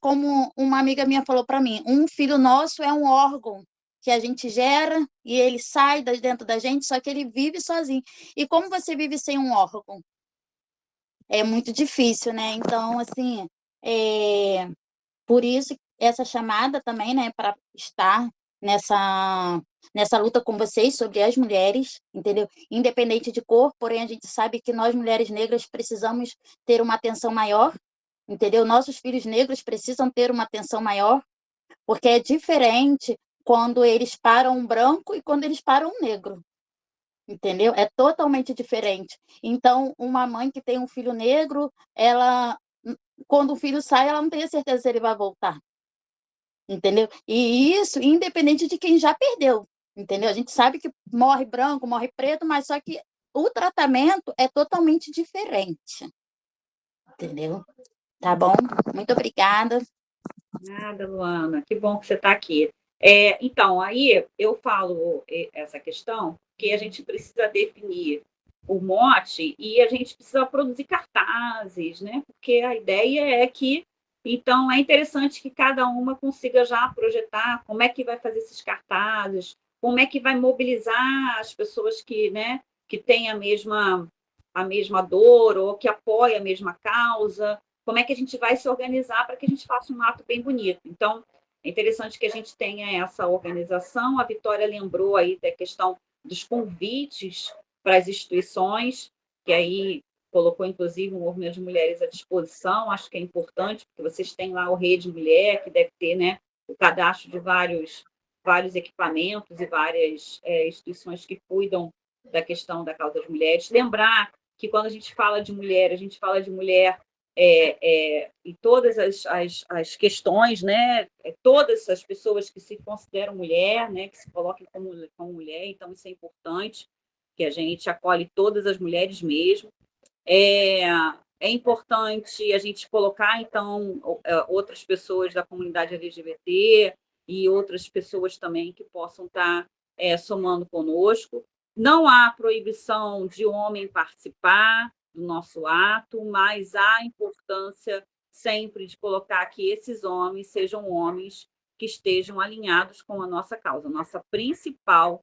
como uma amiga minha falou para mim, um filho nosso é um órgão que a gente gera e ele sai de dentro da gente, só que ele vive sozinho. E como você vive sem um órgão? É muito difícil, né? Então, assim, por isso essa chamada também, né, para estar nessa luta com vocês sobre as mulheres, entendeu? Independente de cor, porém a gente sabe que nós mulheres negras precisamos ter uma atenção maior, entendeu? Nossos filhos negros precisam ter uma atenção maior, porque é diferente quando eles param um branco e quando eles param um negro, entendeu? É totalmente diferente. Então, uma mãe que tem um filho negro, ela, quando o filho sai, ela não tem a certeza se ele vai voltar, entendeu? E isso, independente de quem já perdeu, entendeu? A gente sabe que morre branco, morre preto, mas só que o tratamento é totalmente diferente, entendeu? Tá bom? Muito obrigada. Nada, Luana, que bom que você está aqui. Então, aí eu falo essa questão, que a gente precisa definir o mote e a gente precisa produzir cartazes, né? Porque a ideia é que, então, é interessante que cada uma consiga já projetar como é que vai fazer esses cartazes, como é que vai mobilizar as pessoas que, né, que têm a mesma dor ou que apoiam a mesma causa, como é que a gente vai se organizar para que a gente faça um ato bem bonito. Então, é interessante que a gente tenha essa organização. A Vitória lembrou aí da questão dos convites para as instituições, que aí colocou, inclusive, o Movimento de Mulheres à disposição. Acho que é importante, porque vocês têm lá o Rede Mulher, que deve ter, né, o cadastro de vários equipamentos e várias instituições que cuidam da questão da causa das mulheres. Lembrar que, quando a gente fala de mulher, a gente fala de mulher em todas as questões, né? Todas as pessoas que se consideram mulher, né? Que se coloquem como mulher, então isso é importante, que a gente acolhe todas as mulheres mesmo. É importante a gente colocar, então, outras pessoas da comunidade LGBT e outras pessoas também que possam estar somando conosco. Não há proibição de homem participar do nosso ato, mas há importância sempre de colocar que esses homens sejam homens que estejam alinhados com a nossa causa. Nossa principal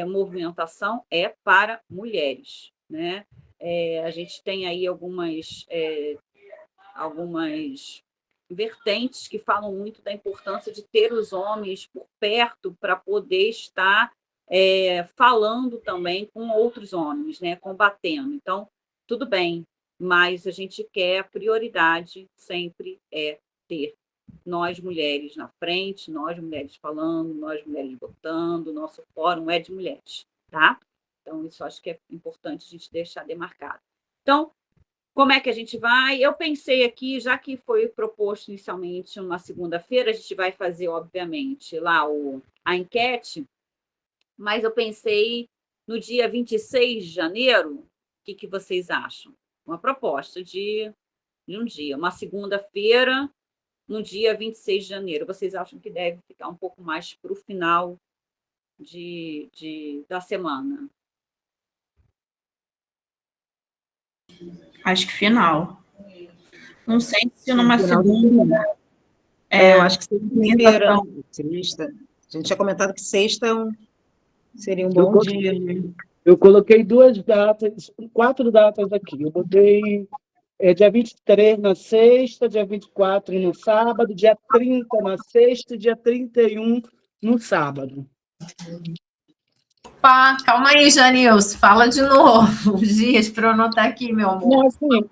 movimentação é para mulheres, né? A gente tem aí algumas vertentes que falam muito da importância de ter os homens por perto para poder estar falando também com outros homens, né? Combatendo. Então, tudo bem, mas a gente quer, a prioridade sempre é ter nós mulheres na frente, nós mulheres falando, nós mulheres votando, nosso fórum é de mulheres, tá? Então, isso acho que é importante a gente deixar demarcado. Então, como é que a gente vai? Eu pensei aqui, já que foi proposto inicialmente uma segunda-feira, a gente vai fazer, obviamente, lá a enquete, mas eu pensei no dia 26 de janeiro, o que vocês acham? Uma proposta de um dia, uma segunda-feira, no dia 26 de janeiro. Vocês acham que deve ficar um pouco mais para o final da semana? Acho que final. Não sei se numa segunda... Eu acho que segunda-feira, sexta. A gente tinha comentado que sexta seria um bom dia. Eu coloquei 4 datas aqui. Eu botei dia 23 na sexta, dia 24 no sábado, dia 30 na sexta e dia 31 no sábado. Opa, calma aí, Janilson, fala de novo os dias para eu anotar aqui, meu amor. Não, assim,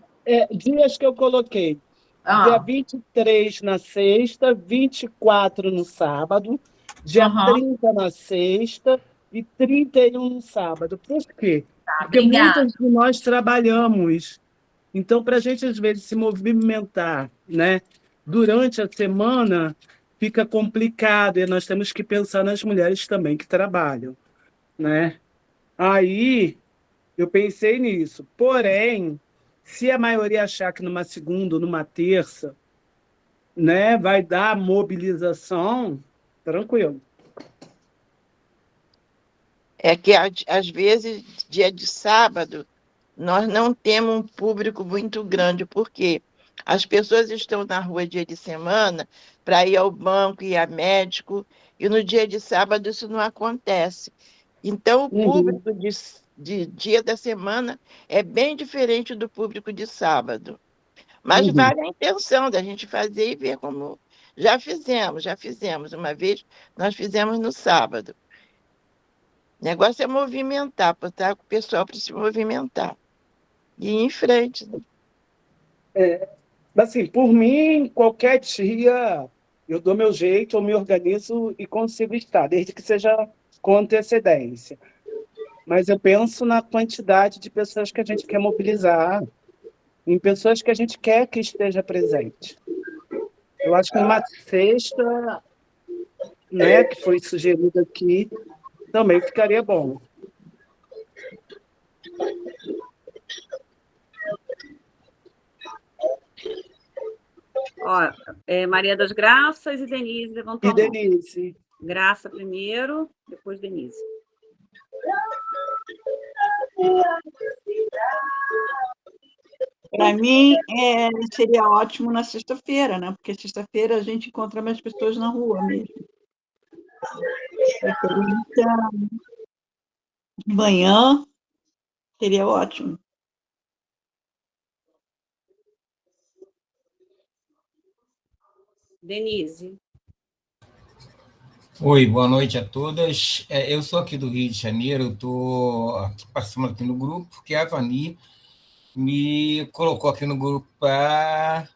dias que eu coloquei. Dia 23 na sexta, 24 no sábado, dia 30 na sexta e 31 no sábado. Por quê? Porque muitos de nós trabalhamos. Então, para a gente, às vezes, se movimentar, né, durante a semana, fica complicado, e nós temos que pensar nas mulheres também que trabalham, né? Aí, eu pensei nisso. Porém, se a maioria achar que numa segunda ou numa terça, né, vai dar mobilização, tranquilo. É que, às vezes, dia de sábado, nós não temos um público muito grande, porque as pessoas estão na rua dia de semana para ir ao banco, ir a médico, e no dia de sábado isso não acontece. Então, o público de dia da semana é bem diferente do público de sábado. Mas vale a intenção da gente fazer e ver como... Já fizemos. Uma vez nós fizemos no sábado. O negócio é movimentar, botar o pessoal para se movimentar. E ir em frente. Assim, por mim, qualquer dia eu dou meu jeito, eu me organizo e consigo estar, desde que seja com antecedência. Mas eu penso na quantidade de pessoas que a gente quer mobilizar, em pessoas que a gente quer que esteja presente. Eu acho que uma sexta, né, que foi sugerido aqui, também ficaria bom. Ó, Maria das Graças e Denise levantou a mão. Denise. Graça primeiro, depois Denise. Para mim, seria ótimo na sexta-feira, né? Porque sexta-feira a gente encontra mais pessoas na rua mesmo. De manhã seria ótimo. Denise. Oi, boa noite a todas. Eu sou aqui do Rio de Janeiro, eu estou participando aqui no grupo, porque a Vani me colocou aqui no grupo para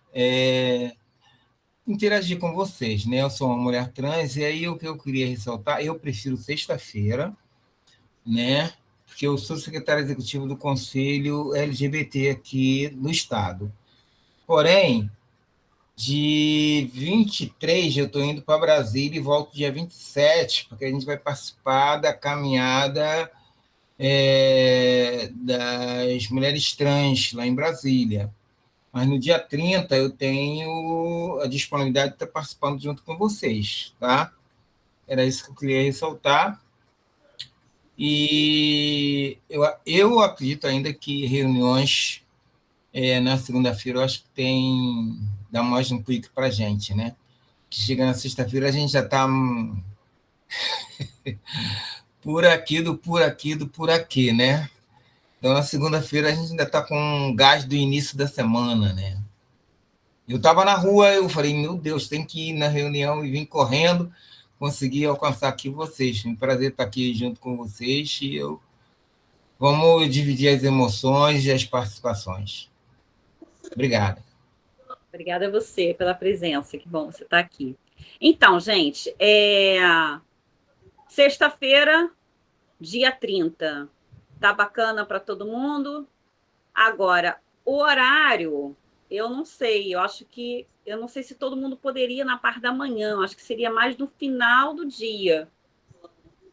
interagir com vocês, né? Eu sou uma mulher trans, e aí o que eu queria ressaltar, eu prefiro sexta-feira, né? Porque eu sou secretário executivo do Conselho LGBT aqui no Estado. Porém, de 23 eu estou indo para Brasília e volto dia 27, porque a gente vai participar da caminhada das mulheres trans lá em Brasília. Mas no dia 30 eu tenho a disponibilidade de estar participando junto com vocês, tá? Era isso que eu queria ressaltar. E eu acredito ainda que reuniões na segunda-feira, eu acho que dá mais um clique para a gente, né? Que chega na sexta-feira, a gente já está por aqui, né? Então, na segunda-feira, a gente ainda está com o gás do início da semana, né? Eu estava na rua, eu falei, meu Deus, tem que ir na reunião e vim correndo, consegui alcançar aqui vocês. É um prazer estar aqui junto com vocês e vamos dividir as emoções e as participações. Obrigado. Obrigada a você pela presença, que bom você estar aqui. Então, gente, sexta-feira, dia 30. Tá bacana para todo mundo? Agora, o horário, eu não sei, eu não sei se todo mundo poderia na parte da manhã, acho que seria mais no final do dia,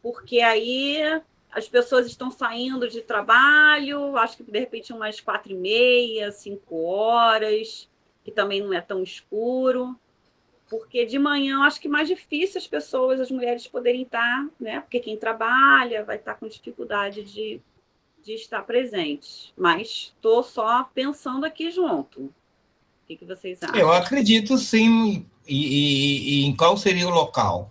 porque aí as pessoas estão saindo de trabalho, acho que de repente umas 4h30, 5h, que também não é tão escuro, porque de manhã eu acho que é mais difícil as mulheres poderem estar, né? Porque quem trabalha vai estar com dificuldade de estar presente. Mas estou só pensando aqui junto. O que vocês acham? Eu acredito, sim. E em qual seria o local?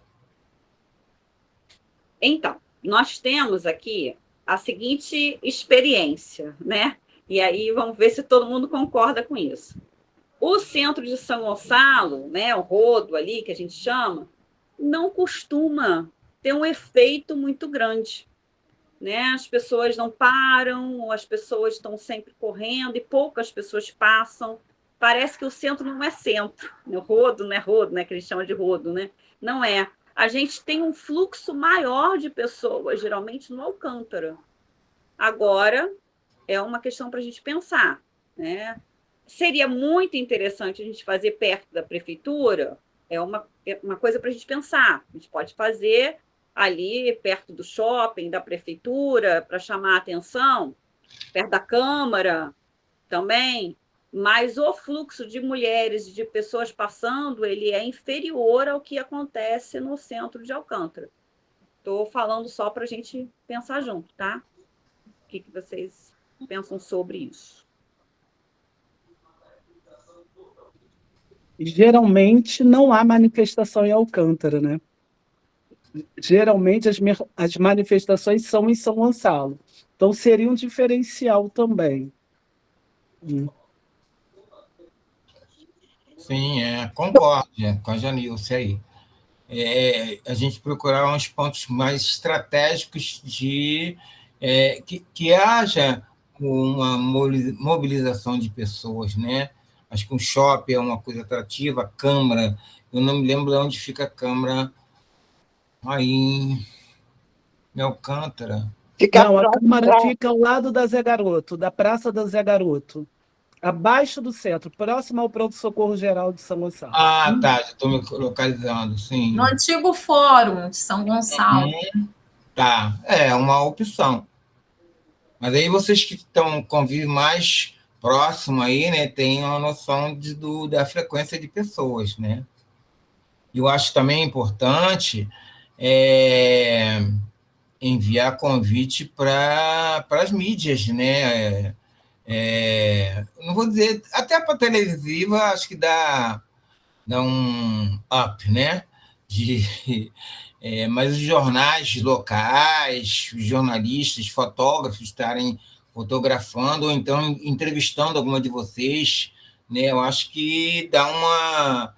Então, nós temos aqui a seguinte experiência, né? E aí vamos ver se todo mundo concorda com isso. O centro de São Gonçalo, né, o rodo ali, que a gente chama, não costuma ter um efeito muito grande, né? As pessoas não param, as pessoas estão sempre correndo e poucas pessoas passam. Parece que o centro não é centro. O rodo não é rodo, né? Que eles chamam de rodo, né? Não é. A gente tem um fluxo maior de pessoas, geralmente, no Alcântara. Agora, é uma questão para a gente pensar, né? Seria muito interessante a gente fazer perto da prefeitura, é uma coisa para a gente pensar. A gente pode fazer ali perto do shopping, da prefeitura, para chamar a atenção, perto da Câmara também, mas o fluxo de mulheres e de pessoas passando, ele é inferior ao que acontece no centro de Alcântara. Estou falando só para a gente pensar junto, tá? O que vocês pensam sobre isso? Geralmente não há manifestação em Alcântara, né? Geralmente as manifestações são em São Gonçalo. Então seria um diferencial também. Sim, concordo com a Janilce aí. A gente procurar uns pontos mais estratégicos que haja uma mobilização de pessoas, né? Acho que um shopping é uma coisa atrativa, a Câmara, eu não me lembro de onde fica a Câmara, aí em Alcântara. Não, a Câmara fica ao lado da Zé Garoto, da Praça da Zé Garoto, abaixo do centro, próximo ao Pronto-Socorro Geral de São Gonçalo. Ah, tá, já estou me localizando, sim. No antigo Fórum de São Gonçalo. Tá, é uma opção. Mas aí vocês que convivem mais próximo aí, né, tem uma noção da frequência de pessoas, né? Eu acho também importante enviar convite para as mídias, né? Não vou dizer, até para a televisiva, acho que dá um up, né? Mas os jornais locais, os jornalistas, fotógrafos estarem fotografando ou então entrevistando alguma de vocês, né? Eu acho que dá uma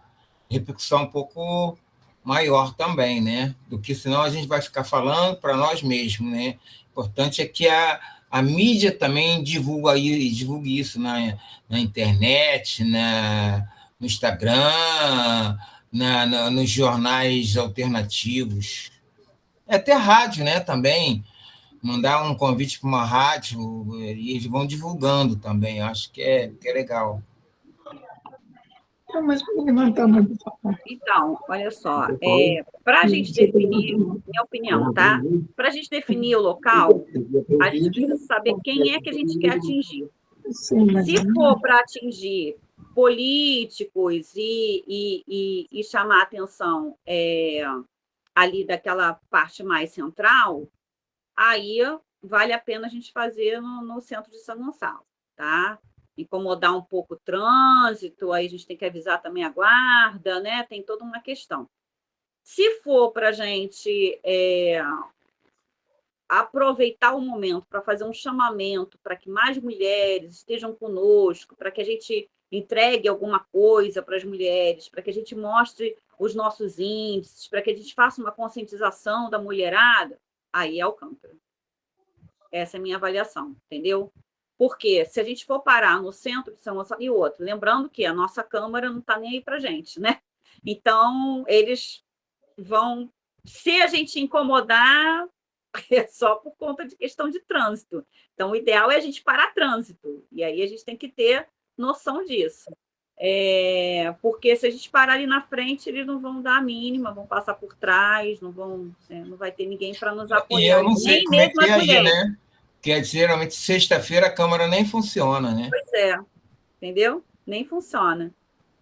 repercussão um pouco maior também, né? Do que senão a gente vai ficar falando para nós mesmos, né? O importante é que a mídia também divulgue isso na internet, no Instagram, nos jornais alternativos. Até rádio, né? Também mandar um convite para uma rádio e eles vão divulgando também. Acho que é legal. Então, olha só, para a gente definir, minha opinião, tá? Para a gente definir o local, a gente precisa saber quem é que a gente quer atingir. Se for para atingir políticos e chamar a atenção ali daquela parte mais central, aí vale a pena a gente fazer no centro de São Gonçalo, tá? Incomodar um pouco o trânsito, aí a gente tem que avisar também a guarda, né? Tem toda uma questão. Se for para a gente aproveitar o momento para fazer um chamamento para que mais mulheres estejam conosco, para que a gente entregue alguma coisa para as mulheres, para que a gente mostre os nossos índices, para que a gente faça uma conscientização da mulherada, aí é Alcântara. Essa é a minha avaliação, entendeu? Porque se a gente for parar no centro de São Gonçalo e outro, lembrando que a nossa Câmara não está nem aí para a gente, né? Então, eles vão... Se a gente incomodar, é só por conta de questão de trânsito. Então, o ideal é a gente parar trânsito. E aí a gente tem que ter noção disso. Porque se a gente parar ali na frente, eles não vão dar a mínima, vão passar por trás, não vai ter ninguém para nos apoiar. E eu não sei nem como é mesmo que é as aí, mulheres. né? Porque geralmente sexta-feira a Câmara nem funciona, né? Pois é, entendeu? Nem funciona.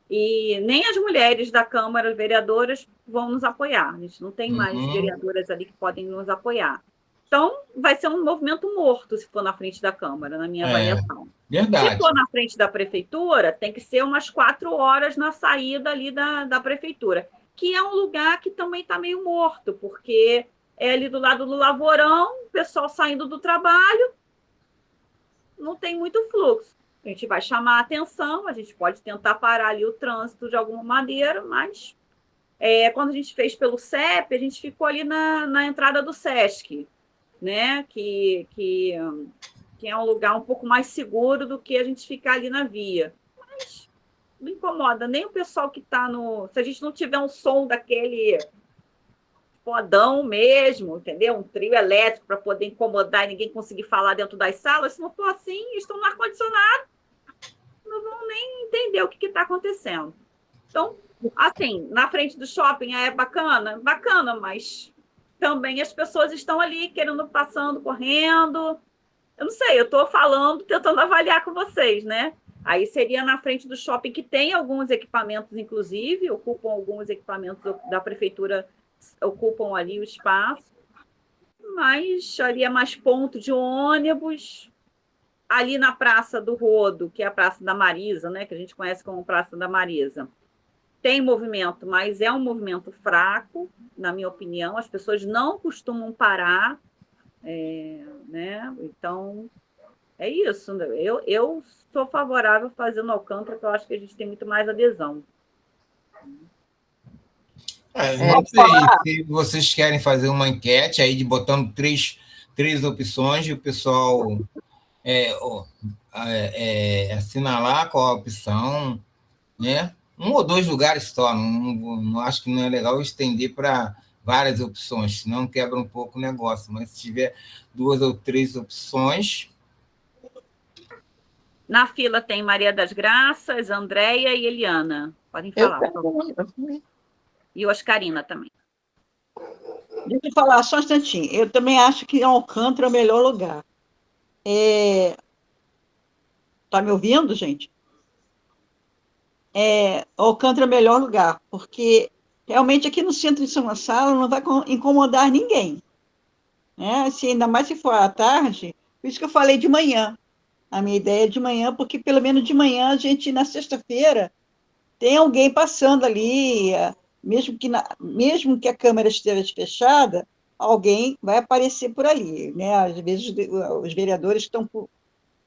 E nem as mulheres da Câmara, vereadoras, vão nos apoiar. A gente não tem mais vereadoras ali que podem nos apoiar. Então, vai ser um movimento morto se for na frente da Câmara, na minha avaliação. Verdade. Se for na frente da Prefeitura, tem que ser umas 4 horas na saída ali da Prefeitura, que é um lugar que também está meio morto, porque é ali do lado do Lavorão, o pessoal saindo do trabalho, não tem muito fluxo. A gente vai chamar a atenção, a gente pode tentar parar ali o trânsito de alguma maneira, mas quando a gente fez pelo CEP, a gente ficou ali na entrada do SESC, né? Que é um lugar um pouco mais seguro do que a gente ficar ali na via. Mas não incomoda nem o pessoal que está no... Se a gente não tiver um som daquele fodão mesmo, entendeu? Um trio elétrico para poder incomodar e ninguém conseguir falar dentro das salas, se não for assim, estão no ar-condicionado, não vão nem entender o que está acontecendo. Então, assim, na frente do shopping é bacana? Bacana, mas também as pessoas estão ali querendo, passando, correndo. Eu não sei, eu estou falando, tentando avaliar com vocês, né? Aí seria na frente do shopping, que tem alguns equipamentos, inclusive, ocupam alguns equipamentos da prefeitura, ocupam ali o espaço, mas ali é mais ponto de ônibus. Ali na Praça do Rodo, que é a Praça da Marisa, né, que a gente conhece como Praça da Marisa, tem movimento, mas é um movimento fraco, na minha opinião. As pessoas não costumam parar, né? Então, é isso. Eu sou favorável a fazer no Alcântara, porque eu acho que a gente tem muito mais adesão. Não sei se vocês querem fazer uma enquete aí, botando três opções, e o pessoal assinalar qual a opção, né? 1 ou 2 lugares só, não acho que não é legal estender para várias opções, senão quebra um pouco o negócio, mas se tiver 2 ou 3 opções... Na fila tem Maria das Graças, Andréia e Eliana. Podem falar. E Oscarina também. Deixa eu falar só um instantinho. Eu também acho que Alcântara é o melhor lugar. Está me ouvindo, gente? Alcântara é o melhor lugar, porque realmente aqui no centro de São Gonçalo não vai incomodar ninguém. Né? Ainda mais se for à tarde, por isso que eu falei de manhã. A minha ideia é de manhã, porque pelo menos de manhã a gente, na sexta-feira, tem alguém passando ali, mesmo que a câmera esteja fechada, alguém vai aparecer por ali, né? Às vezes os vereadores estão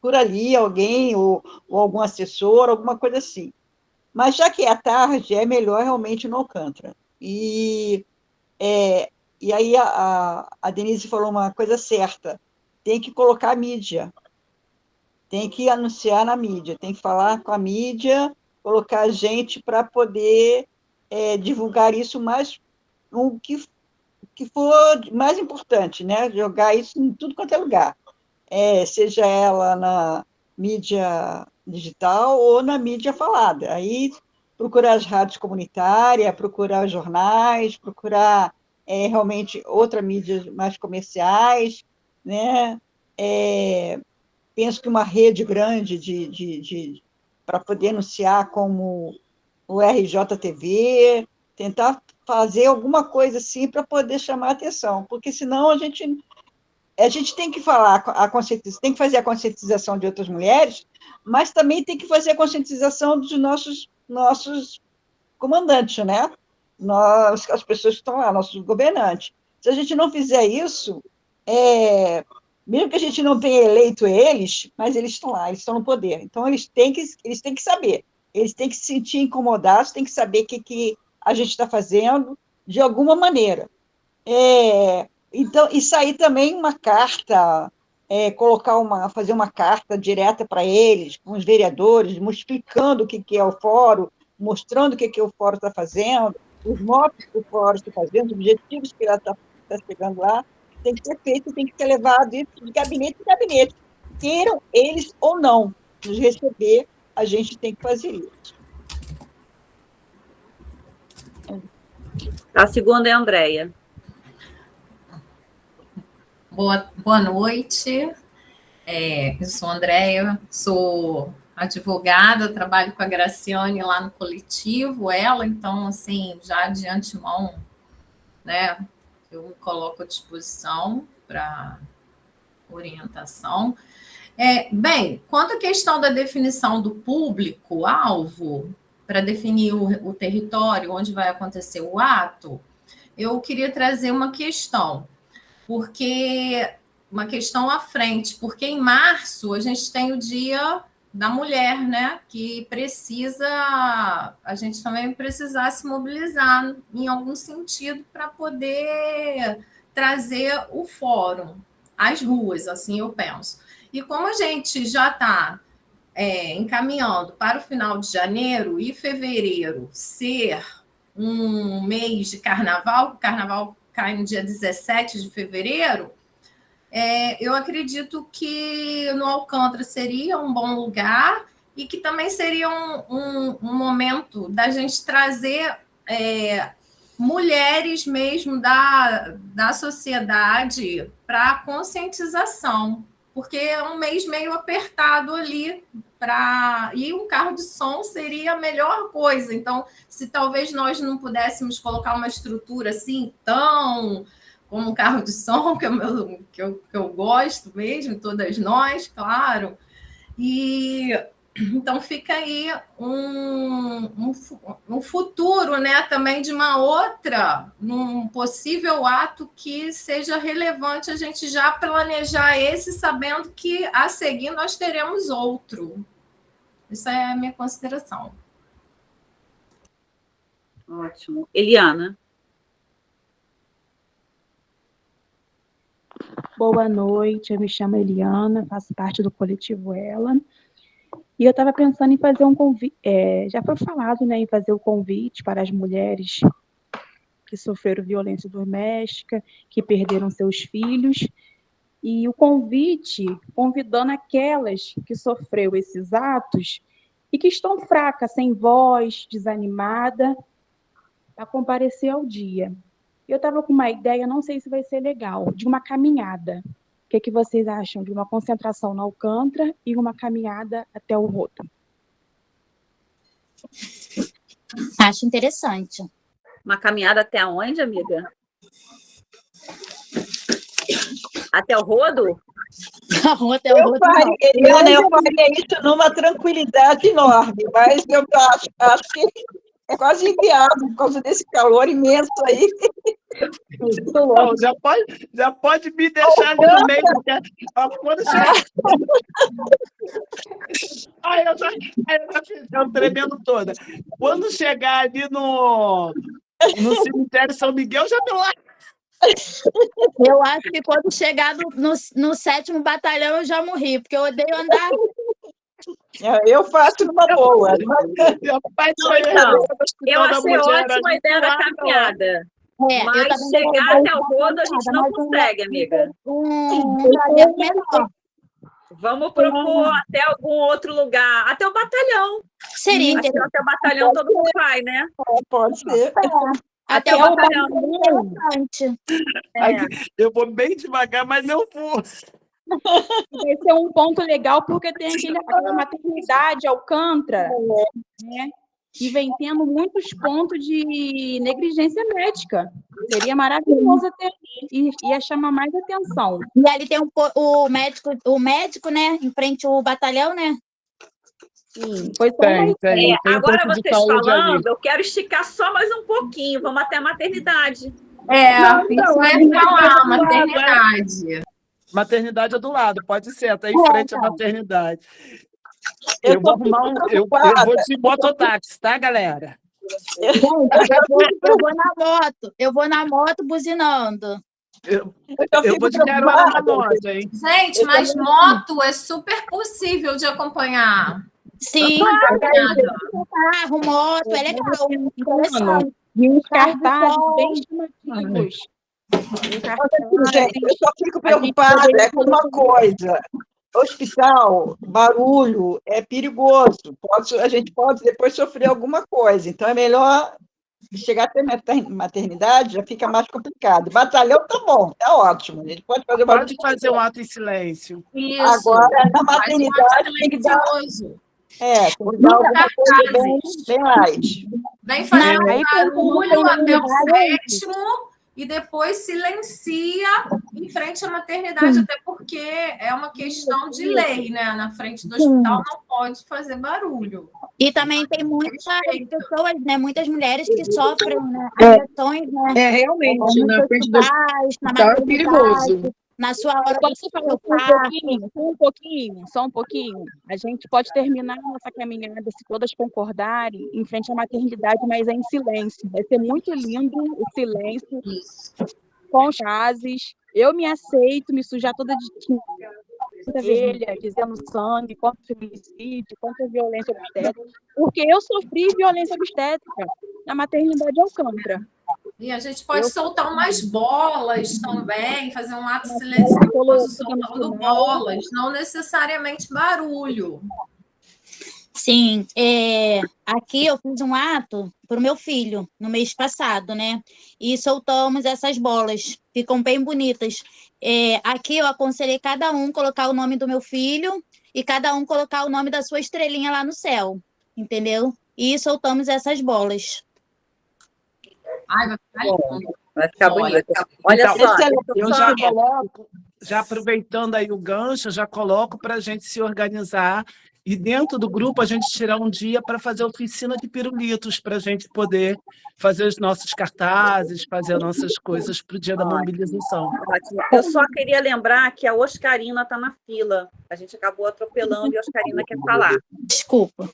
por ali, alguém, ou algum assessor, alguma coisa assim. Mas já que é à tarde, é melhor realmente no Alcântara. E aí a Denise falou uma coisa certa, tem que colocar a mídia, tem que anunciar na mídia, tem que falar com a mídia, colocar a gente para poder divulgar isso mais, o que for mais importante, né? Jogar isso em tudo quanto é lugar, seja ela na mídia digital ou na mídia falada. Aí procurar as rádios comunitárias, procurar os jornais, procurar realmente outras mídias mais comerciais, né? penso que uma rede grande para poder anunciar, como o RJTV, tentar fazer alguma coisa assim para poder chamar a atenção, porque senão a gente tem que falar, tem que fazer a conscientização de outras mulheres, mas também tem que fazer a conscientização dos nossos comandantes, né? As pessoas que estão lá, nossos governantes. Se a gente não fizer isso, mesmo que a gente não tenha eleito eles, mas eles estão lá, eles estão no poder. Então, eles têm que saber, eles têm que se sentir incomodados, têm que saber o que a gente está fazendo, de alguma maneira. Então, e sair também uma carta, fazer uma carta direta para eles, com os vereadores, explicando o que é o fórum, mostrando o que o fórum está fazendo, os motos que o fórum está fazendo, os objetivos que ela está chegando lá, tem que ser feito, tem que ser levado de gabinete em gabinete. Queiram eles ou não nos receber, a gente tem que fazer isso. A segunda é a Andréia. Boa noite. Eu sou a Andréia, sou advogada, trabalho com a Graciane lá no coletivo, então, assim, já de antemão, né, eu me coloco à disposição para orientação. Bem, quanto à questão da definição do público-alvo, para definir o território onde vai acontecer o ato, eu queria trazer uma questão à frente, porque em março a gente tem o Dia da Mulher, né? Que a gente também precisar se mobilizar em algum sentido para poder trazer o fórum às ruas, assim eu penso. E como a gente já está encaminhando para o final de janeiro e fevereiro ser um mês de carnaval, o carnaval cai no dia 17 de fevereiro, eu acredito que no Alcântara seria um bom lugar e que também seria um momento da gente trazer mulheres mesmo da sociedade para a conscientização, porque é um mês meio apertado ali, e um carro de som seria a melhor coisa. Então, se talvez nós não pudéssemos colocar uma estrutura assim tão como um carro de som, que eu gosto mesmo, todas nós, claro. Então fica aí um futuro, né, também de num possível ato que seja relevante a gente já planejar sabendo que a seguir nós teremos outro. Isso é a minha consideração. Ótimo. Eliana. Boa noite, eu me chamo Eliana, faço parte do coletivo Ela, e eu estava pensando em fazer um convite, já foi falado, né, em fazer o convite para as mulheres que sofreram violência doméstica, que perderam seus filhos, e o convite convidando aquelas que sofreram esses atos e que estão fracas, sem voz, desanimada, para comparecer ao dia. Eu estava com uma ideia, não sei se vai ser legal, de uma caminhada. O que vocês acham de uma concentração na Alcântara e uma caminhada até o Rodo? Acho interessante. Uma caminhada até onde, amiga? Até o Rodo? Até o Rodo. Eliana, eu faria isso numa tranquilidade enorme, mas eu acho que é quase inviável por causa desse calor imenso aí. Não, já pode me deixar ali no meio, porque quando chegar... eu já fiz tremendo toda. Quando chegar ali no cemitério São Miguel, já me lá. Eu acho que quando chegar no 7º batalhão, eu já morri, porque eu odeio andar. Eu faço numa boa. Eu achei ótima a ideia da caminhada. Mas chegar até o Rodo a gente não consegue, amiga. Vamos propor até algum outro lugar. Até o batalhão. Seria interessante. Até o batalhão todo mundo vai, né? Pode ser. Até o batalhão. Eu vou bem devagar, mas eu vou. Vai ser um ponto legal, porque tem aquela maternidade Alcântara, né? Que vem tendo muitos pontos de negligência médica. Seria maravilhoso até ali, e ia chamar mais atenção. E ali tem o médico, né? Em frente ao batalhão, né? Sim, foi só uma Tem um Agora posto de vocês saúde ali. falando, eu quero esticar só mais um pouquinho. Vamos até a maternidade. Isso é falar, maternidade. Maternidade é do lado, pode ser, até em frente à maternidade. Eu Eu vou tô arrumar eu vou de mototáxi, tá, galera? Eu vou na moto buzinando. Eu vou de carona na moto, hein? Gente, mas moto é super possível de acompanhar. Sim, carro, moto, é legal. Interessante. E uns cartazes bem chamativos. Gente, eu só fico preocupada com uma coisa. Hospital, barulho, é perigoso. A gente pode depois sofrer alguma coisa. Então, é melhor chegar até maternidade, já fica mais complicado. Batalhão tá bom, tá ótimo. A gente pode fazer uma... Pode fazer um ato em silêncio. Isso. Agora, na maternidade, tem que dar... tem que dar alguma coisa bem light. Vem fazer barulho até o 7º e depois silencia em frente à maternidade, até porque é uma questão de lei, né? Na frente do hospital não pode fazer barulho. E também tem muitas pessoas, né? Muitas mulheres que sofrem, né, agressões, né? Realmente, na frente do hospital é perigoso. Na sua hora Posso falar só um pouquinho? A gente pode terminar nossa caminhada, se todas concordarem, em frente à maternidade, mas é em silêncio. Vai ser muito lindo o silêncio, com os frases. Eu me aceito, me sujar toda de tinta vermelha, dizendo sangue, contra o feminicídio, contra a violência obstétrica, porque eu sofri violência obstétrica na maternidade Alcântara. E a gente pode soltar umas bolas também, fazer um ato silencioso soltando bolas, não necessariamente barulho. Sim, aqui eu fiz um ato para o meu filho no mês passado, né? E soltamos essas bolas, ficam bem bonitas. Aqui eu aconselhei cada um colocar o nome do meu filho e cada um colocar o nome da sua estrelinha lá no céu, entendeu? E soltamos essas bolas. Ai, vai ficar lindo. Vai ficar bonito. Olha Então, só. eu já coloco, já aproveitando aí o gancho, já coloco para a gente se organizar e dentro do grupo a gente tirar um dia para fazer oficina de pirulitos, para a gente poder fazer os nossos cartazes, fazer as nossas coisas para o dia da mobilização. Ótimo. Eu só queria lembrar que a Oscarina está na fila. A gente acabou atropelando e a Oscarina quer falar. Desculpa.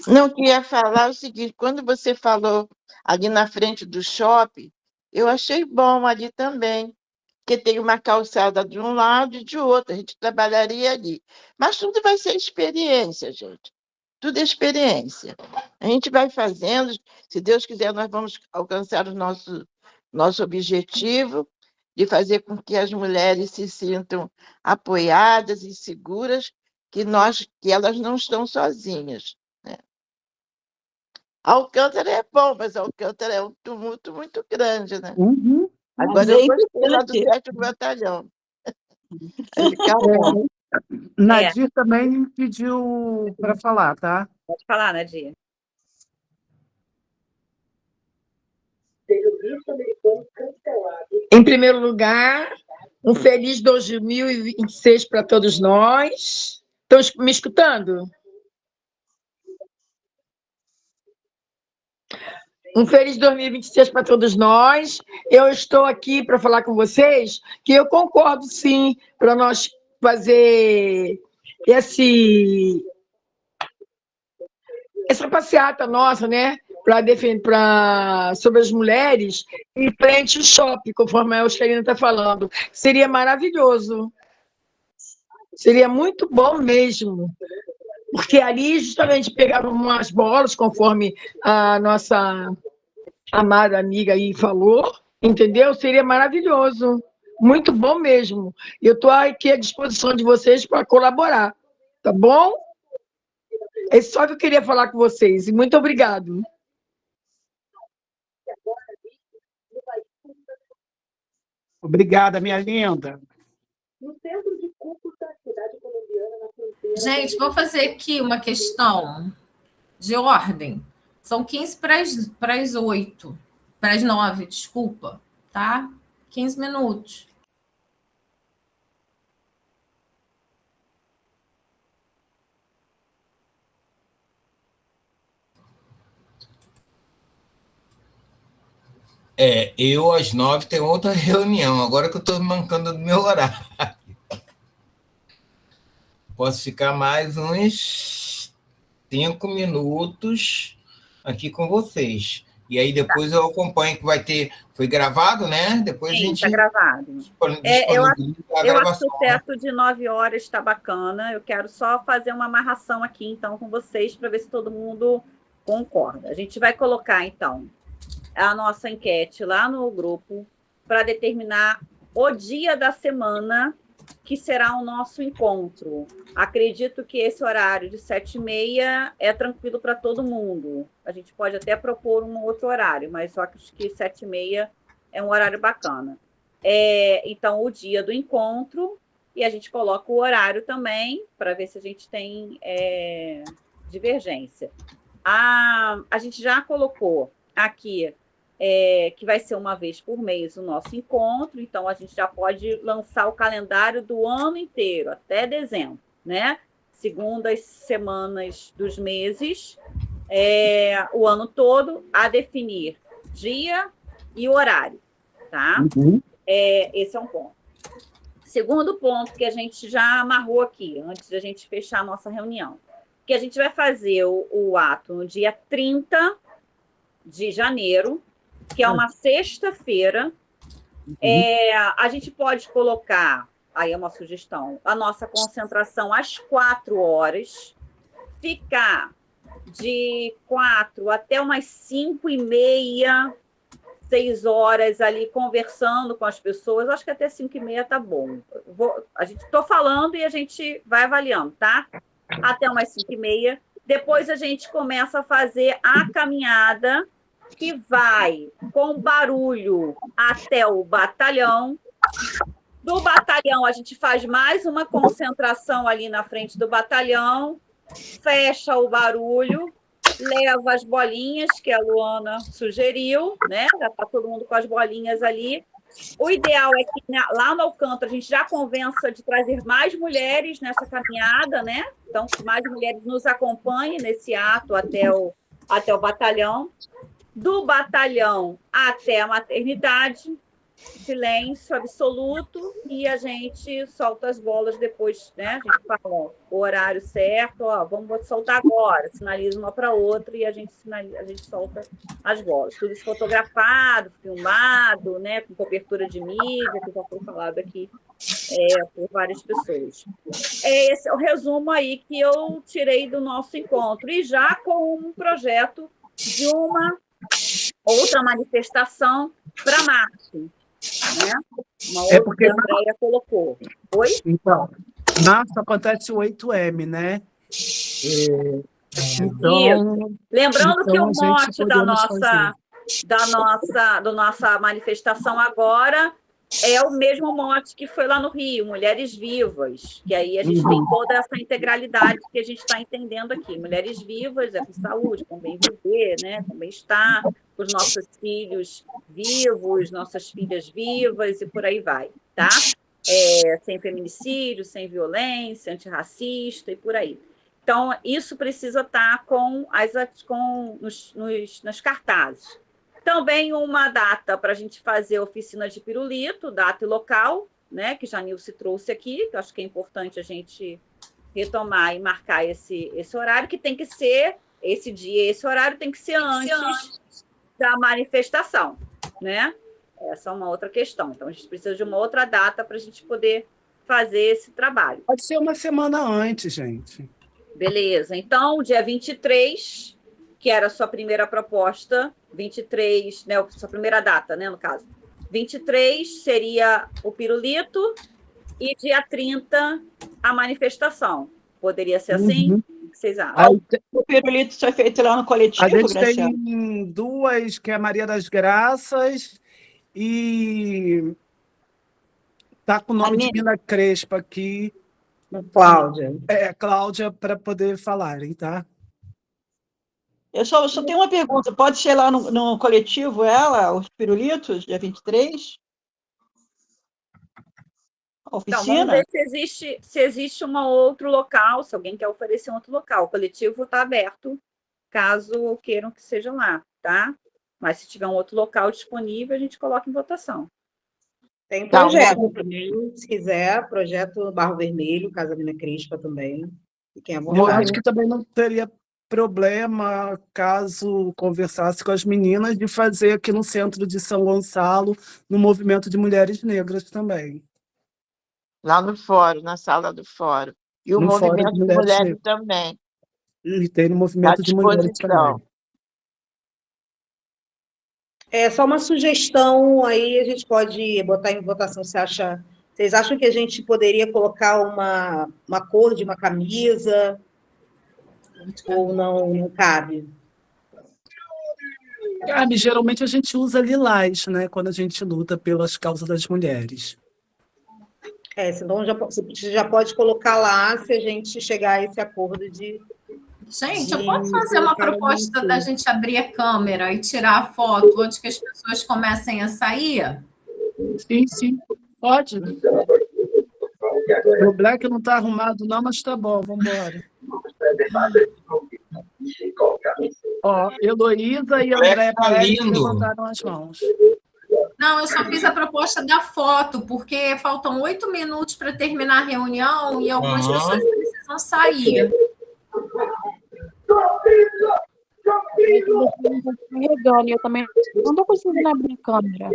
Não, queria falar o seguinte, quando você falou ali na frente do shopping, eu achei bom ali também, porque tem uma calçada de um lado e de outro, a gente trabalharia ali. Mas tudo vai ser experiência, gente. Tudo é experiência. A gente vai fazendo, se Deus quiser, nós vamos alcançar o nosso objetivo de fazer com que as mulheres se sintam apoiadas e seguras, que elas não estão sozinhas. Alcântara é bom, mas Alcântara é um tumulto muito grande, né? Agora eu gostei lá do 7º Batalhão. Nadir também pediu para falar, tá? Pode falar, Nadir. Em primeiro lugar, um feliz 2026 para todos nós. Estão me escutando? Um feliz 2026 para todos nós. Eu estou aqui para falar com vocês que eu concordo, sim, para nós fazer essa passeata nossa, né? Sobre as mulheres em frente ao shopping, conforme a Oscarina está falando. Seria maravilhoso. Seria muito bom mesmo. Porque ali, justamente, pegavam umas bolas, conforme a nossa amada amiga aí falou, entendeu? Seria maravilhoso. Muito bom mesmo. Eu estou aqui à disposição de vocês para colaborar, tá bom? É só que eu queria falar com vocês. E muito obrigado. Obrigada, minha linda. No centro de Gente, vou fazer aqui uma questão de ordem. São 15 para as 8, para as 9, desculpa, tá? 15 minutos. Eu às 9 tenho outra reunião, agora que eu estou mancando do meu horário. Posso ficar mais uns 5 minutos aqui com vocês. E aí depois eu acompanho que vai ter... Foi gravado, né? Depois Sim, a gente está gravado. eu Eu acho que o teto de 9 horas está bacana. Eu quero só fazer uma amarração aqui, então, com vocês, para ver se todo mundo concorda. A gente vai colocar, então, a nossa enquete lá no grupo para determinar o dia da semana que será o nosso encontro. Acredito que esse horário de 7h30 é tranquilo para todo mundo. A gente pode até propor um outro horário, mas só acho que 7h30 é um horário bacana. Então, o dia do encontro, e a gente coloca o horário também, para ver se a gente tem divergência. A gente já colocou aqui que vai ser uma vez por mês o nosso encontro, então a gente já pode lançar o calendário do ano inteiro, até dezembro, né? Segundas semanas dos meses, o ano todo, a definir dia e horário, tá? Esse é um ponto. Segundo ponto que a gente já amarrou aqui, antes de a gente fechar a nossa reunião, que a gente vai fazer o ato no dia 30 de janeiro, que é uma sexta-feira. A gente pode colocar, aí é uma sugestão, a nossa concentração às 4 horas, ficar de 4 até umas 5h30, 6 horas ali conversando com as pessoas. Acho que até 5h30 tá bom. Estou falando e a gente vai avaliando, tá? Até umas 5h30. Depois a gente começa a fazer a caminhada, que vai com barulho até o batalhão. Do batalhão, a gente faz mais uma concentração ali na frente do batalhão, fecha o barulho, leva as bolinhas que a Luana sugeriu, né? Já está todo mundo com as bolinhas ali. O ideal é que lá no Alcântara a gente já convença de trazer mais mulheres nessa caminhada, né? Então, que mais mulheres nos acompanhem nesse ato até o batalhão. Do batalhão até a maternidade, silêncio absoluto, e a gente solta as bolas depois, né? A gente fala o horário certo, vamos soltar agora, sinaliza uma para outra e a gente solta as bolas. Tudo isso fotografado, filmado, né? Com cobertura de mídia, que já foi falado aqui por várias pessoas. Esse é o resumo aí que eu tirei do nosso encontro, e já com um projeto de uma outra manifestação para março, né? Uma outra porque que a Andréia colocou. Oi? Então, março acontece o 8M, né? Então, lembrando que o a gente mote da podemos nossa manifestação agora é o mesmo mote que foi lá no Rio, Mulheres Vivas, que aí a gente tem toda essa integralidade que a gente está entendendo aqui. Mulheres vivas é com saúde, com bem viver, né? Com bem-estar, com os nossos filhos vivos, nossas filhas vivas e por aí vai, tá? Sem feminicídio, sem violência, antirracista e por aí. Então, isso precisa estar nos cartazes. Também uma data para a gente fazer oficina de pirulito, data e local, né, que já Nilce trouxe aqui, que eu acho que é importante a gente retomar e marcar esse horário, que tem que ser, esse dia, esse horário tem que ser antes da manifestação, né? Essa é uma outra questão. Então, a gente precisa de uma outra data para a gente poder fazer esse trabalho. Pode ser uma semana antes, gente. Beleza. Então, dia 23... que era a sua primeira proposta, 23, né, sua primeira data, né, no caso. 23 seria o pirulito e dia 30 a manifestação. Poderia ser assim? O que vocês acham? O pirulito foi feito lá no coletivo, A gente Graciela? tem duas, que é a Maria das Graças e tá com o nome de Mina Crespa aqui, Cláudia. Cláudia, para poder falarem, tá? Eu só tenho uma pergunta. Pode ser lá no coletivo ela, os pirulitos, dia 23? Então, vamos Oficina? ver se existe um outro local, se alguém quer oferecer um outro local. O coletivo está aberto, caso queiram que seja lá, tá? Mas se tiver um outro local disponível, a gente coloca em votação. Tem Tá, projeto também, se quiser, projeto Barro Vermelho, Casa Mina Crispa também. Fiquem à Eu vontade. acho que também não teria problema, caso conversasse com as meninas, de fazer aqui no centro de São Gonçalo, no movimento de mulheres negras também. Lá no fórum, na sala do fórum. E o No Fórum movimento de de Mulheres mulheres Negras. também, E tem no à movimento de mulheres disposição. também. É só uma sugestão, aí a gente pode botar em votação. Vocês acham que a gente poderia colocar uma cor de uma camisa? Ou não cabe? Gabi, geralmente a gente usa lilás, né? Quando a gente luta pelas causas das mulheres. Senão você já pode colocar lá se a gente chegar a esse acordo de... Gente, eu posso fazer uma colocar proposta isso. da gente abrir a câmera e tirar a foto antes que as pessoas comecem a sair? Sim, pode. O Black não está arrumado não, mas tá bom, vamos embora. Ó, Heloísa e André tá Pérez lindo. levantaram as mãos. Não, eu só fiz a proposta da foto, porque faltam 8 minutos para terminar a reunião e algumas pessoas precisam sair. Carregando, eu também não estou conseguindo abrir a câmera.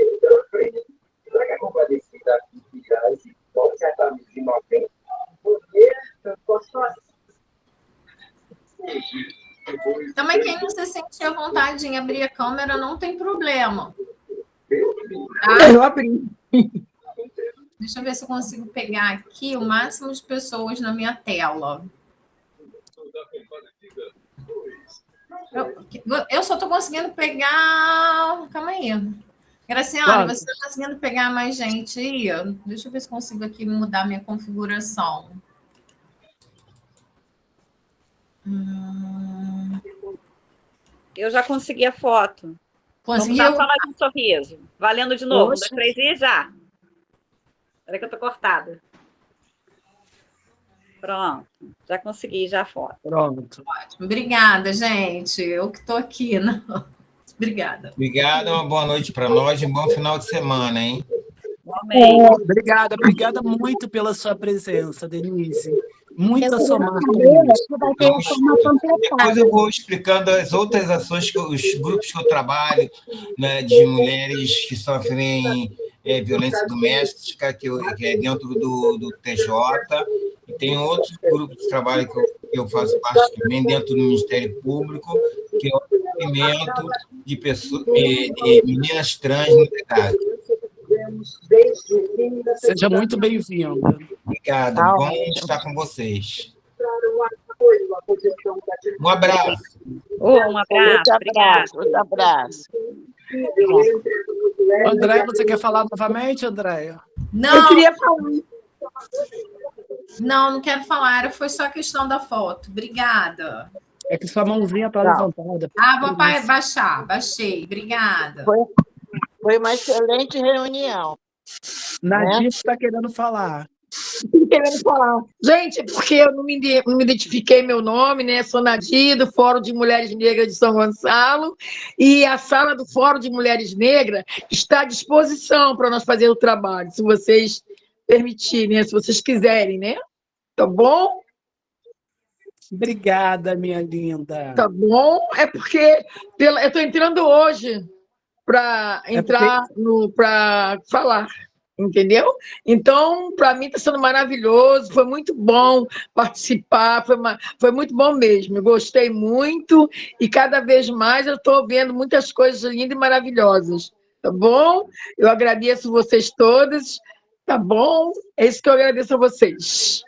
Também quem não se sentir à vontade em abrir a câmera, não tem problema. Tá? Eu abri. Deixa eu ver se eu consigo pegar aqui o máximo de pessoas na minha tela. Eu só estou conseguindo pegar... Calma aí. Graciane, Claro. você está conseguindo pegar mais gente aí? Deixa eu ver se consigo aqui mudar minha configuração. Eu já consegui a foto. Conseguiu? Vamos dar só mais um sorriso. Valendo de novo. Poxa. 1, 2, 3 e já. Espera que eu tô cortada. Pronto. Já consegui já a foto. Pronto. Obrigada, gente. Eu que estou aqui. Não. Obrigada. Obrigado, uma boa noite para nós e um bom final de semana, hein? Amém. Obrigada muito pela sua presença, Denise. Muita somar Depois eu vou explicando as outras ações, os grupos que eu trabalho, né, de mulheres que sofrem violência doméstica, que é dentro do TJ, e tem outros grupos de trabalho que eu faço parte também, dentro do Ministério Público, que é o movimento de meninas trans no legado. Seja muito bem-vinda. Obrigado, bom estar com vocês. Um abraço. Um abraço, obrigada. Outro abraço. André, você quer falar novamente, Andréia? Não. Eu queria falar. Não quero falar. Foi só a questão da foto. Obrigada. É que sua mãozinha está levantada. Vou baixar. Baixei. Obrigada. Foi uma excelente reunião. Nadir está querendo falar. Querendo falar. Gente, porque eu não me identifiquei meu nome, né? Sou Nadir, do Fórum de Mulheres Negras de São Gonçalo, e a sala do Fórum de Mulheres Negras está à disposição para nós fazer o trabalho, se vocês permitirem, né? Se vocês quiserem, né? Tá bom? Obrigada, minha linda. Tá bom? É porque eu estou entrando hoje para entrar para falar. Entendeu? Então, para mim está sendo maravilhoso, foi muito bom participar, foi muito bom mesmo, eu gostei muito e cada vez mais eu estou vendo muitas coisas lindas e maravilhosas, tá bom? Eu agradeço vocês todas, tá bom? É isso que eu agradeço a vocês.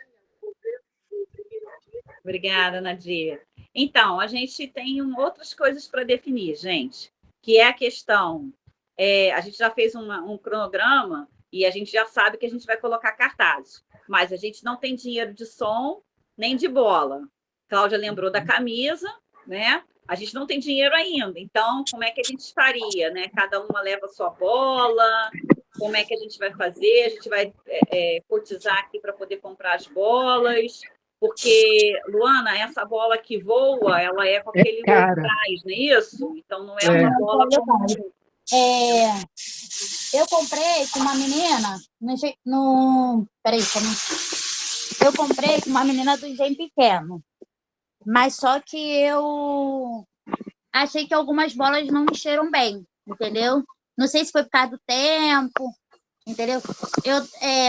Obrigada, Nadir. Então, a gente tem outras coisas para definir, gente, que é a questão, a gente já fez um cronograma, e a gente já sabe que a gente vai colocar cartazes. mas a gente não tem dinheiro de som nem de bola. Cláudia lembrou da camisa, né? A gente não tem dinheiro ainda, então como é que a gente faria, né? Cada uma leva a sua bola, como é que a gente vai fazer? A gente vai cotizar aqui para poder comprar as bolas, porque, Luana, essa bola que voa, ela é com aquele cara. atrás, não é isso? Então não é uma bola comum. Eu comprei com uma menina peraí, eu comprei com uma menina do Engenho Pequeno, mas só que eu achei que algumas bolas não encheram bem, entendeu? Não sei se foi por causa do tempo, entendeu?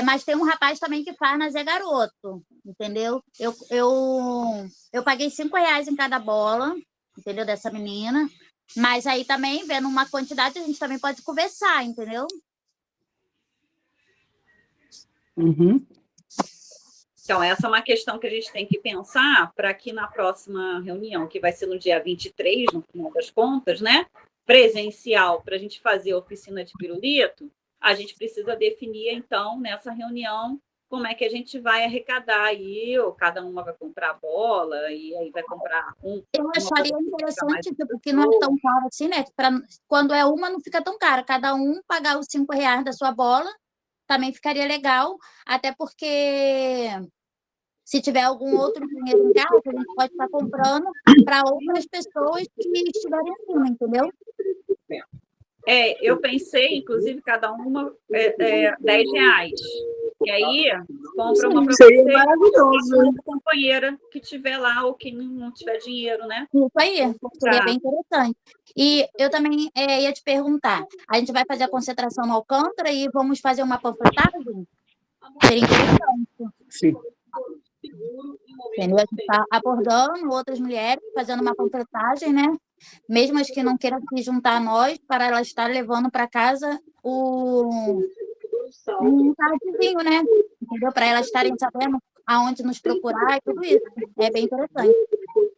Mas tem um rapaz também que faz na Zé Garoto, entendeu? Eu paguei R$5 em cada bola, entendeu? Dessa menina. Mas aí também, vendo uma quantidade, a gente também pode conversar, entendeu? Uhum. Então, essa é uma questão que a gente tem que pensar para que na próxima reunião, que vai ser no dia 23, no final das contas, né? Presencial, para a gente fazer a oficina de pirulito, a gente precisa definir, então, nessa reunião, como é que a gente vai arrecadar aí, ou cada uma vai comprar a bola, e aí vai comprar Eu acharia interessante, porque não é tão caro assim, né? Quando é uma, não fica tão caro. Cada um pagar os R$5 da sua bola, também ficaria legal, até porque se tiver algum outro dinheiro em casa, a gente pode estar comprando para outras pessoas que estiverem acima, entendeu? Eu pensei, inclusive, cada uma R$10. E aí, compra uma para Seria você maravilhoso. e uma companheira que tiver lá ou que não tiver dinheiro, né? Isso aí, seria bem interessante. E eu também ia te perguntar, a gente vai fazer a concentração no Alcântara e vamos fazer uma panfletagem? Seria interessante. Sim. Entendeu? A gente está abordando outras mulheres, fazendo uma panfletagem, né? Mesmo as que não queiram se juntar a nós, para elas estarem levando para casa um cardzinho, né? Entendeu? Para elas estarem sabendo aonde nos procurar e tudo isso. É bem interessante.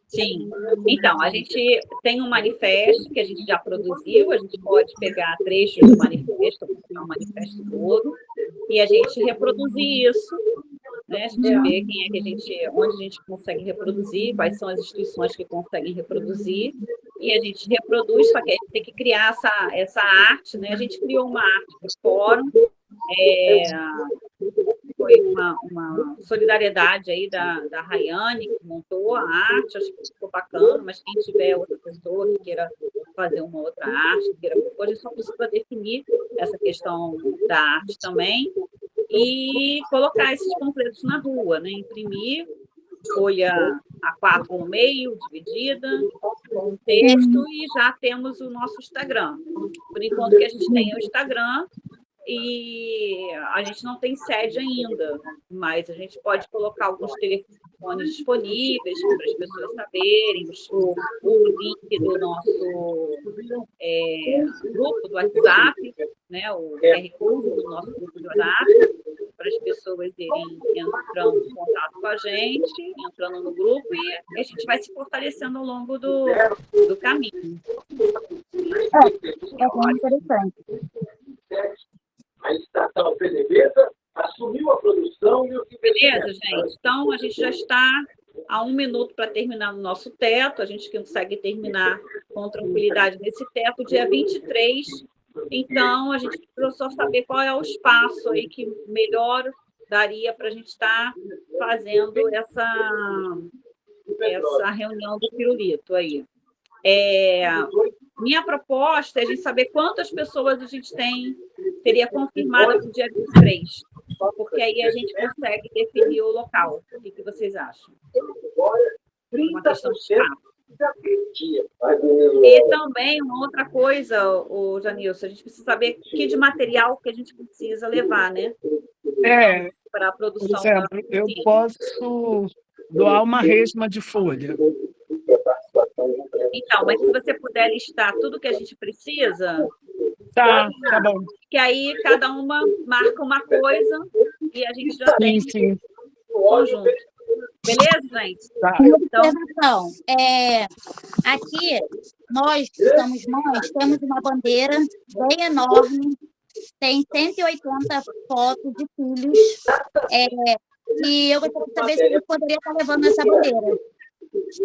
Sim. Então, a gente tem um manifesto que a gente já produziu, a gente pode pegar trechos do manifesto, o manifesto todo, e a gente reproduzir isso, né? A gente vê onde a gente consegue reproduzir, quais são as instituições que conseguem reproduzir, e a gente reproduz, só que a gente tem que criar essa arte, né? A gente criou uma arte para o fórum, foi uma solidariedade aí da Rayane, que montou a arte, acho que ficou bacana, mas quem tiver outra pessoa que queira fazer uma outra arte, que queira propor, a gente só precisa definir essa questão da arte também e colocar esses panfletos na rua, né? Imprimir, folha A4 no meio, dividida, com um texto, e já temos o nosso Instagram. Por enquanto que a gente tem o Instagram, e a gente não tem sede ainda, mas a gente pode colocar alguns telefones disponíveis para as pessoas saberem, o link do nosso grupo do WhatsApp, né, o QR Code do nosso grupo do WhatsApp, para as pessoas irem entrando em contato com a gente, entrando no grupo, e a gente vai se fortalecendo ao longo do caminho. É bem interessante. A estatal PDVSA assumiu a produção e o que... Beleza, gente? Então, a gente já está a 1 minuto para terminar no nosso teto. A gente consegue terminar com tranquilidade nesse teto dia 23. Então, a gente precisa só saber qual é o espaço aí que melhor daria para a gente estar fazendo essa reunião do pirulito aí. Minha proposta é a gente saber quantas pessoas a gente teria confirmado para o dia 23, porque aí a gente consegue definir o local. O que vocês acham? Uma questão de espaço. E também uma outra coisa, Janilson, a gente precisa saber que de material que a gente precisa levar, né? Para a produção. Por exemplo, eu posso doar uma resma de folha. Então, mas se você puder listar tudo que a gente precisa... Tá bom. Que aí cada uma marca uma coisa e a gente já tem o conjunto. Beleza, gente? Tá. Então, aqui nós temos uma bandeira bem enorme, tem 180 fotos de filhos, E eu gostaria de saber se ele poderia estar levando essa bandeira.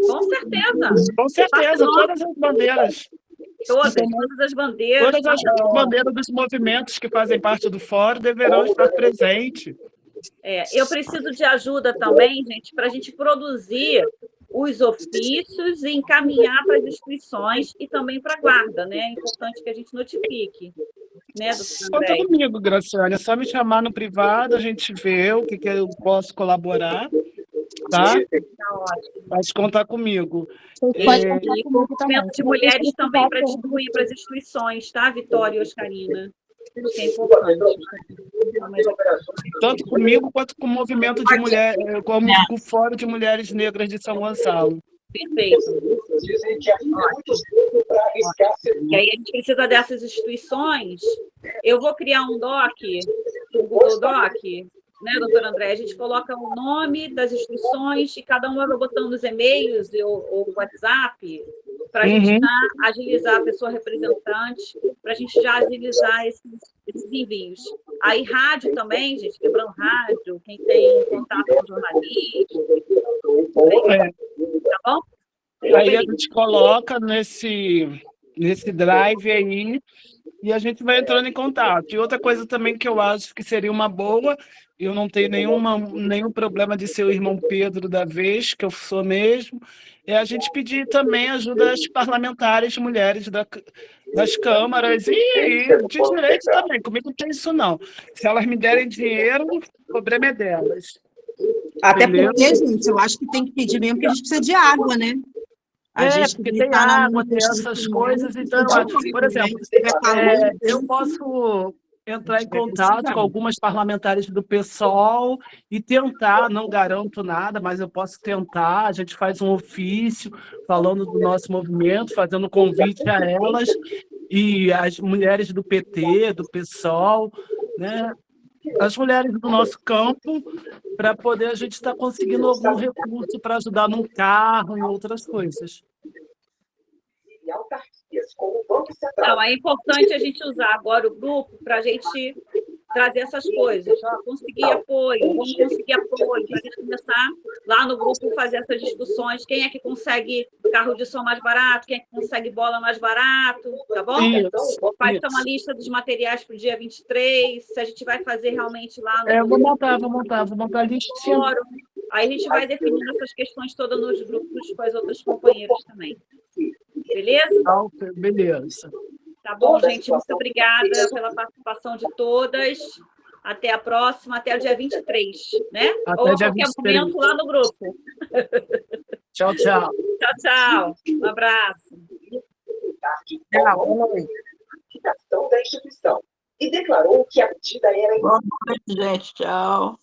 Com certeza. Com certeza, todas as bandeiras. Todas as bandeiras. Todas as bandeiras dos movimentos que fazem parte do fórum deverão estar presentes. Eu preciso de ajuda também, gente, para a gente produzir os ofícios e encaminhar para as instituições e também para a guarda, né? É importante que a gente notifique, né, doutor Conta André? comigo, Graciane, é só me chamar no privado, a gente vê o que eu posso colaborar, tá? Pode contar comigo. E com o movimento de mulheres também para distribuir para as instituições, tá, Vitória e Oscarina? Isso é importante. Tanto comigo quanto com o movimento de mulheres, como com o Fórum de Mulheres Negras de São Gonçalo. Perfeito. E aí a gente precisa dessas instituições. Eu vou criar um doc, um Google Doc, né, doutor André? A gente coloca o nome das instituições e cada uma vai botando os e-mails ou WhatsApp para a gente agilizar a pessoa representante, para a gente já agilizar esses envios. Aí rádio também, gente, quebrando rádio, quem tem contato com jornalismo, tá bom? Aí a gente coloca nesse drive aí e a gente vai entrando em contato. E outra coisa também que eu acho que seria uma boa, eu não tenho nenhum problema de ser o irmão Pedro da vez, que eu sou mesmo, é a gente pedir também ajuda às parlamentares mulheres das câmaras e de direito também. Comigo não tem isso, não. Se elas me derem dinheiro, o problema é delas. Até Entendeu? porque, gente, eu acho que tem que pedir mesmo, porque a gente precisa de água, né? Porque tem água, tem essas coisas, então, por exemplo, eu posso entrar em contato com algumas parlamentares do PSOL e tentar, não garanto nada, mas eu posso tentar, a gente faz um ofício falando do nosso movimento, fazendo convite a elas e as mulheres do PT, do PSOL, né? As mulheres do nosso campo, para poder a gente estar conseguindo algum recurso para ajudar num carro e outras coisas. Então, é importante a gente usar agora o grupo para a gente trazer essas coisas. Ó, conseguir apoio, vamos conseguir apoio, para a gente começar lá no grupo fazer essas discussões. Quem é que consegue carro de som mais barato? Quem é que consegue bola mais barato? Tá bom? Faz uma lista dos materiais para o dia 23, se a gente vai fazer realmente lá no Vou montar a listinha. fórum. Aí a gente vai definindo essas questões todas nos grupos com as outras companheiras também. Beleza? Beleza. Tá bom, gente? Muito obrigada pela participação de todas. Até a próxima, até o dia 23, né? Até ou a dia qualquer 23. momento lá no grupo. Tchau, tchau. Tchau, tchau. Um abraço. Da instituição e declarou que a medida era Boa noite, gente. Tchau.